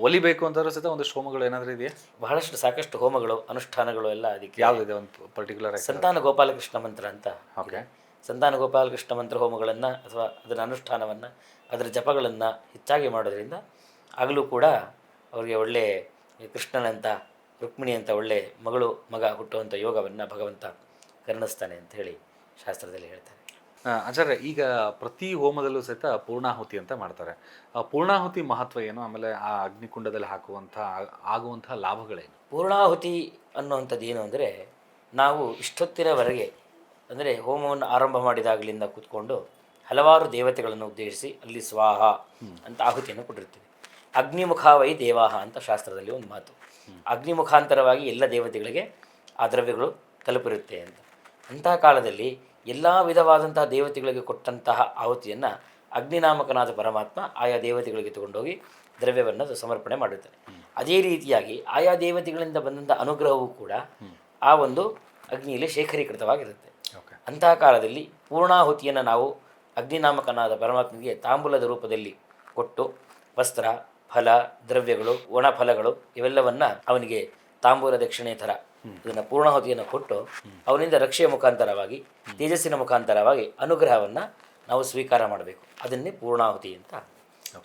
ಒಲಿಬೇಕು ಅಂತಂದ್ರೂ ಸಹಿತ ಒಂದಷ್ಟು ಹೋಮಗಳು ಏನಾದರೂ ಇದೆಯಾ? ಬಹಳಷ್ಟು ಸಾಕಷ್ಟು ಹೋಮಗಳು ಅನುಷ್ಠಾನಗಳು ಎಲ್ಲ ಅದಕ್ಕೆ. ಯಾವುದಿದೆ ಒಂದು ಪರ್ಟಿಕ್ಯುಲರ್? ಸಂತಾನ ಗೋಪಾಲಕೃಷ್ಣ ಮಂತ್ರ ಅಂತ. ಓಕೆ. ಸಂತಾನ ಗೋಪಾಲಕೃಷ್ಣ ಮಂತ್ರ ಹೋಮಗಳನ್ನು ಅಥವಾ ಅದರ ಅನುಷ್ಠಾನವನ್ನು, ಅದರ ಜಪಗಳನ್ನು ಹೆಚ್ಚಾಗಿ ಮಾಡೋದ್ರಿಂದ ಆಗಲೂ ಕೂಡ ಅವರಿಗೆ ಒಳ್ಳೆ ಕೃಷ್ಣನಂತ ರುಕ್ಮಿಣಿ ಅಂತ ಒಳ್ಳೆ ಮಗ ಹುಟ್ಟುವಂಥ ಯೋಗವನ್ನು ಭಗವಂತ ಕರುಣಿಸ್ತಾನೆ ಅಂತ ಹೇಳಿ ಶಾಸ್ತ್ರದಲ್ಲಿ ಹೇಳ್ತಾರೆ. ಆಚಾರ್ಯ, ಈಗ ಪ್ರತಿ ಹೋಮದಲ್ಲೂ ಸಹಿತ ಪೂರ್ಣಾಹುತಿ ಅಂತ ಮಾಡ್ತಾರೆ. ಆ ಪೂರ್ಣಾಹುತಿ ಮಹತ್ವ ಏನು? ಆಮೇಲೆ ಆ ಅಗ್ನಿಕುಂಡದಲ್ಲಿ ಆಗುವಂತಹ ಲಾಭಗಳೇನು? ಪೂರ್ಣಾಹುತಿ ಅನ್ನುವಂಥದ್ದು ಏನು ಅಂದರೆ, ನಾವು ಇಷ್ಟೊತ್ತಿನವರೆಗೆ ಅಂದರೆ ಹೋಮವನ್ನು ಆರಂಭ ಮಾಡಿದಾಗಲಿಂದ ಕೂತ್ಕೊಂಡು ಹಲವಾರು ದೇವತೆಗಳನ್ನು ಉದ್ದೇಶಿಸಿ ಅಲ್ಲಿ ಸ್ವಾಹ ಅಂತ ಆಹುತಿಯನ್ನು ಕೊಟ್ಟಿರ್ತೀವಿ. ಅಗ್ನಿಮುಖ ವೈ ದೇವಾಹ ಅಂತ ಶಾಸ್ತ್ರದಲ್ಲಿ ಒಂದು ಮಾತು. ಅಗ್ನಿಮುಖಾಂತರವಾಗಿ ಎಲ್ಲ ದೇವತೆಗಳಿಗೆ ಆ ದ್ರವ್ಯಗಳು ತಲುಪಿರುತ್ತೆ ಅಂತ. ಅಂತಹ ಕಾಲದಲ್ಲಿ ಎಲ್ಲ ವಿಧವಾದಂತಹ ದೇವತೆಗಳಿಗೆ ಕೊಟ್ಟಂತಹ ಆಹುತಿಯನ್ನು ಅಗ್ನಿನಾಮಕನಾದ ಪರಮಾತ್ಮ ಆಯಾ ದೇವತೆಗಳಿಗೆ ತಗೊಂಡೋಗಿ ದ್ರವ್ಯವನ್ನು ಸಮರ್ಪಣೆ ಮಾಡಿರ್ತಾನೆ. ಅದೇ ರೀತಿಯಾಗಿ ಆಯಾ ದೇವತೆಗಳಿಂದ ಬಂದಂಥ ಅನುಗ್ರಹವೂ ಕೂಡ ಆ ಒಂದು ಅಗ್ನಿಯಲ್ಲಿ ಶೇಖರೀಕೃತವಾಗಿರುತ್ತೆ. ಅಂತಹ ಕಾಲದಲ್ಲಿ ಪೂರ್ಣಾಹುತಿಯನ್ನು ನಾವು ಅಗ್ನಿನಾಮಕನಾದ ಪರಮಾತ್ಮನಿಗೆ ತಾಂಬೂಲದ ರೂಪದಲ್ಲಿ ಕೊಟ್ಟು ವಸ್ತ್ರ, ಫಲ, ದ್ರವ್ಯಗಳು, ಒಣ ಫಲಗಳು ಇವೆಲ್ಲವನ್ನು ಅವನಿಗೆ ತಾಂಬೂಲ ದಕ್ಷಿಣೆ ಥರ ಇದನ್ನು ಪೂರ್ಣಾಹುತಿಯನ್ನು ಕೊಟ್ಟು ಅವನಿಂದ ರಕ್ಷೆಯ ಮುಖಾಂತರವಾಗಿ, ತೇಜಸ್ಸಿನ ಮುಖಾಂತರವಾಗಿ ಅನುಗ್ರಹವನ್ನು ನಾವು ಸ್ವೀಕಾರ ಮಾಡಬೇಕು. ಅದನ್ನೇ ಪೂರ್ಣಾಹುತಿ ಅಂತ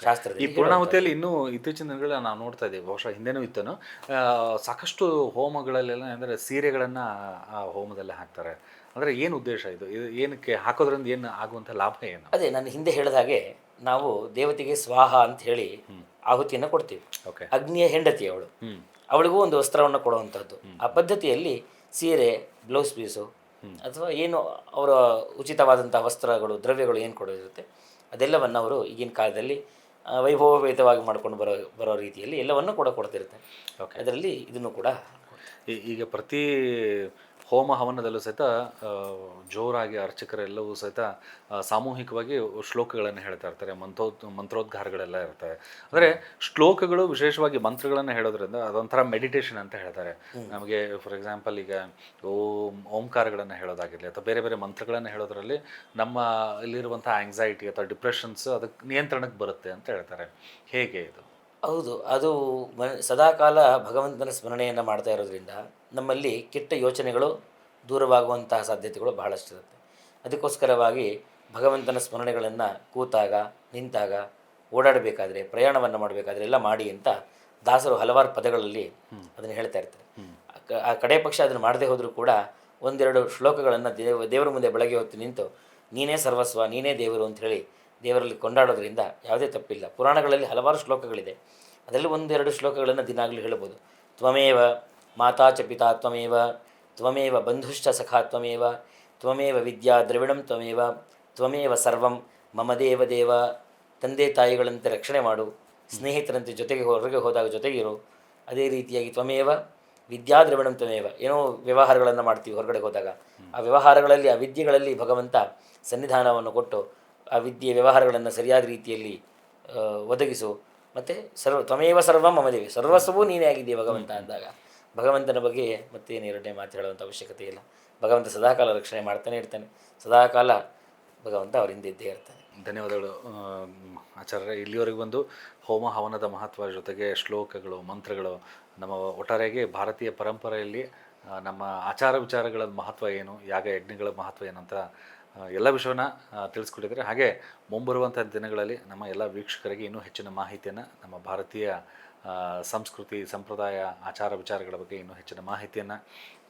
ಶಾಸ್ತ್ರದಲ್ಲಿ. ಈ ಪೂರ್ಣಾಹುತಿಯಲ್ಲಿ ಇನ್ನೂ ಇತ್ತೀಚಿನ ದಿನಗಳಲ್ಲಿ ನಾವು ನೋಡ್ತಾ ಇದ್ದೀವಿ, ಬಹುಶಃ ಹಿಂದೆನೂ ಇತ್ತನು, ಸಾಕಷ್ಟು ಹೋಮಗಳಲ್ಲೆಲ್ಲ ಅಂದರೆ ಸೀರೆಗಳನ್ನು ಆ ಹೋಮದಲ್ಲಿ ಹಾಕ್ತಾರೆ. ಅಂದರೆ ಏನು ಉದ್ದೇಶ ಇದು ಏನಕ್ಕೆ ಹಾಕೋದ್ರಿಂದ ಏನು ಆಗುವಂಥ ಲಾಭ ಏನು? ಅದೇ ನಾನು ಹಿಂದೆ ಹೇಳಿದ ಹಾಗೆ, ನಾವು ದೇವತೆಗೆ ಸ್ವಾಹ ಅಂತ ಹೇಳಿ ಆಹುತಿಯನ್ನು ಕೊಡ್ತೀವಿ. ಅಗ್ನಿಯ ಹೆಂಡತಿ ಅವಳಿಗೂ ಒಂದು ವಸ್ತ್ರವನ್ನು ಕೊಡುವಂಥದ್ದು. ಆ ಪದ್ಧತಿಯಲ್ಲಿ ಸೀರೆ, ಬ್ಲೌಸ್ ಪೀಸು ಅಥವಾ ಏನು ಅವರ ಉಚಿತವಾದಂಥ ವಸ್ತ್ರಗಳು, ದ್ರವ್ಯಗಳು ಏನು ಕೊಡೋದಿರುತ್ತೆ ಅದೆಲ್ಲವನ್ನು ಅವರು ಈಗಿನ ಕಾಲದಲ್ಲಿ ವೈಭವೋಪೇತವಾಗಿ ಮಾಡ್ಕೊಂಡು ಬರೋ ರೀತಿಯಲ್ಲಿ ಎಲ್ಲವನ್ನು ಕೂಡ ಕೊಡ್ತಿರ್ತಾರೆ. ಅದರಲ್ಲಿ ಇದನ್ನು ಕೂಡ ಈಗ ಪ್ರತಿ ಹೋಮ ಹವನದಲ್ಲೂ ಸಹಿತ ಜೋರಾಗಿ ಅರ್ಚಕರೆಲ್ಲವೂ ಸಹಿತ ಸಾಮೂಹಿಕವಾಗಿ ಶ್ಲೋಕಗಳನ್ನು ಹೇಳ್ತಾ ಇರ್ತಾರೆ, ಮಂತ್ರೋದ್ಗಾರಗಳೆಲ್ಲ ಇರ್ತವೆ. ಅಂದರೆ ಶ್ಲೋಕಗಳು, ವಿಶೇಷವಾಗಿ ಮಂತ್ರಗಳನ್ನು ಹೇಳೋದ್ರಿಂದ ಅದೊಂಥರ ಮೆಡಿಟೇಷನ್ ಅಂತ ಹೇಳ್ತಾರೆ. ನಮಗೆ ಫಾರ್ ಎಕ್ಸಾಂಪಲ್ ಈಗ ಓಂಕಾರಗಳನ್ನು ಹೇಳೋದಾಗಿರಲಿ ಅಥವಾ ಬೇರೆ ಬೇರೆ ಮಂತ್ರಗಳನ್ನು ಹೇಳೋದ್ರಲ್ಲಿ ನಮ್ಮ ಇಲ್ಲಿರುವಂಥ ಆಂಗ್ಸೈಟಿ ಅಥವಾ ಡಿಪ್ರೆಷನ್ಸ್ ಅದಕ್ಕೆ ನಿಯಂತ್ರಣಕ್ಕೆ ಬರುತ್ತೆ ಅಂತ ಹೇಳ್ತಾರೆ. ಹೇಗೆ ಇದು? ಹೌದು, ಅದು ಸದಾಕಾಲ ಭಗವಂತನ ಸ್ಮರಣೆಯನ್ನು ಮಾಡ್ತಾ ಇರೋದ್ರಿಂದ ನಮ್ಮಲ್ಲಿ ಕೆಟ್ಟ ಯೋಚನೆಗಳು ದೂರವಾಗುವಂತಹ ಸಾಧ್ಯತೆಗಳು ಬಹಳಷ್ಟಿರುತ್ತೆ. ಅದಕ್ಕೋಸ್ಕರವಾಗಿ ಭಗವಂತನ ಸ್ಮರಣೆಗಳನ್ನು ಕೂತಾಗ, ನಿಂತಾಗ, ಓಡಾಡಬೇಕಾದ್ರೆ, ಪ್ರಯಾಣವನ್ನು ಮಾಡಬೇಕಾದ್ರೆ ಎಲ್ಲ ಮಾಡಿ ಅಂತ ದಾಸರು ಹಲವಾರು ಪದಗಳಲ್ಲಿ ಅದನ್ನು ಹೇಳ್ತಾ ಇರ್ತಾರೆ. ಆ ಕಡೆ ಪಕ್ಷ ಅದನ್ನು ಮಾಡದೇ ಹೋದರೂ ಕೂಡ ಒಂದೆರಡು ಶ್ಲೋಕಗಳನ್ನು ದೇವರ ಮುಂದೆ ಬೆಳಗ್ಗೆ ಹೊತ್ತು ನಿಂತು ನೀನೇ ಸರ್ವಸ್ವ, ನೀನೇ ದೇವರು ಅಂತ ಹೇಳಿ ದೇವರಲ್ಲಿ ಕೊಂಡಾಡೋದ್ರಿಂದ ಯಾವುದೇ ತಪ್ಪಿಲ್ಲ. ಪುರಾಣಗಳಲ್ಲಿ ಹಲವಾರು ಶ್ಲೋಕಗಳಿದೆ. ಅದರಲ್ಲಿ ಒಂದೆರಡು ಶ್ಲೋಕಗಳನ್ನು ದಿನಾಗಲೂ ಹೇಳ್ಬೋದು. ತ್ವಮೇವ ಮಾತಾ ಚ ಪಿತಾ ತ್ವಮೇವ, ತ್ವಮೇವ ಬಂಧುಶ್ಚ ಸಖಾ ತ್ವಮೇವ, ತ್ವಮೇವ ವಿದ್ಯಾ ದ್ರವಿಣಂ ತ್ವಮೇವ, ತ್ವಮೇವ ಸರ್ವಂ ಮಮ ದೇವ ದೇವ. ತಂದೆ ತಾಯಿಗಳಂತೆ ರಕ್ಷಣೆ ಮಾಡು, ಸ್ನೇಹಿತರಂತೆ ಜೊತೆಗೆ ಹೊರಗೆ ಹೋದಾಗ ಜೊತೆಗಿರು. ಅದೇ ರೀತಿಯಾಗಿ ತ್ವಮೇವ ವಿದ್ಯಾ ದ್ರವಿಣಂ ತ್ವಮೇವ, ಏನೋ ವ್ಯವಹಾರಗಳನ್ನು ಮಾಡ್ತೀವಿ ಹೊರಗಡೆ ಹೋದಾಗ, ಆ ವ್ಯವಹಾರಗಳಲ್ಲಿ, ಆ ವಿದ್ಯೆಗಳಲ್ಲಿ ಭಗವಂತ ಸನ್ನಿಧಾನವನ್ನು ಕೊಟ್ಟು ಆ ವಿದ್ಯೆ ವ್ಯವಹಾರಗಳನ್ನು ಸರಿಯಾದ ರೀತಿಯಲ್ಲಿ ಒದಗಿಸು. ಮತ್ತು ತ್ವಮೇವ ಸರ್ವಂ ಮಮ ದೇವಿ, ಸರ್ವಸ್ವವೂ ನೀನೇ ಆಗಿದ್ದೀಯ ಭಗವಂತ ಅಂದಾಗ ಭಗವಂತನ ಬಗ್ಗೆ ಮತ್ತೇನು ಎರಡನೇ ಮಾತು ಹೇಳುವಂಥ ಅವಶ್ಯಕತೆ ಇಲ್ಲ. ಭಗವಂತ ಸದಾಕಾಲ ರಕ್ಷಣೆ ಮಾಡ್ತಾನೆ ಇರ್ತಾನೆ, ಸದಾಕಾಲ ಭಗವಂತ ಅವರಿಂದ ಇದ್ದೇ ಇರ್ತಾನೆ. ಧನ್ಯವಾದಗಳು ಆಚಾರ್ಯ. ಇಲ್ಲಿವರೆಗೂ ಬಂದು ಹೋಮ ಹವನದ ಮಹತ್ವ ಜೊತೆಗೆ ಶ್ಲೋಕಗಳು, ಮಂತ್ರಗಳು, ನಮ್ಮ ಒಟ್ಟಾರೆಯಾಗಿ ಭಾರತೀಯ ಪರಂಪರೆಯಲ್ಲಿ ನಮ್ಮ ಆಚಾರ ವಿಚಾರಗಳ ಮಹತ್ವ ಏನು, ಯಾಗ ಯಜ್ಞಗಳ ಮಹತ್ವ ಏನಂತ ಎಲ್ಲ ವಿಷಯವನ್ನು ತಿಳಿಸ್ಕೊಟ್ಟಿದ್ದಾರೆ. ಹಾಗೆ ಮುಂಬರುವಂಥ ದಿನಗಳಲ್ಲಿ ನಮ್ಮ ಎಲ್ಲ ವೀಕ್ಷಕರಿಗೆ ಇನ್ನೂ ಹೆಚ್ಚಿನ ಮಾಹಿತಿಯನ್ನು, ನಮ್ಮ ಭಾರತೀಯ ಸಂಸ್ಕೃತಿ, ಸಂಪ್ರದಾಯ, ಆಚಾರ ವಿಚಾರಗಳ ಬಗ್ಗೆ ಇನ್ನೂ ಹೆಚ್ಚಿನ ಮಾಹಿತಿಯನ್ನು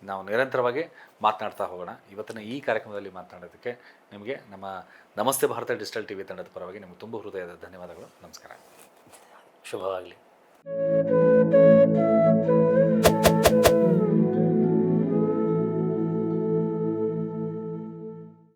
ನಾವು ನಿರಂತರವಾಗಿ ಮಾತನಾಡ್ತಾ ಹೋಗೋಣ. ಇವತ್ತಿನ ಈ ಕಾರ್ಯಕ್ರಮದಲ್ಲಿ ಮಾತನಾಡೋದಕ್ಕೆ ನಿಮಗೆ ನಮ್ಮ ನಮಸ್ತೆ ಭಾರತ ಡಿಜಿಟಲ್ ಟಿವಿ ತಂಡದ ಪರವಾಗಿ ನಿಮಗೆ ತುಂಬ ಹೃದಯದ ಧನ್ಯವಾದಗಳು. ನಮಸ್ಕಾರ. ಶುಭವಾಗಲಿ.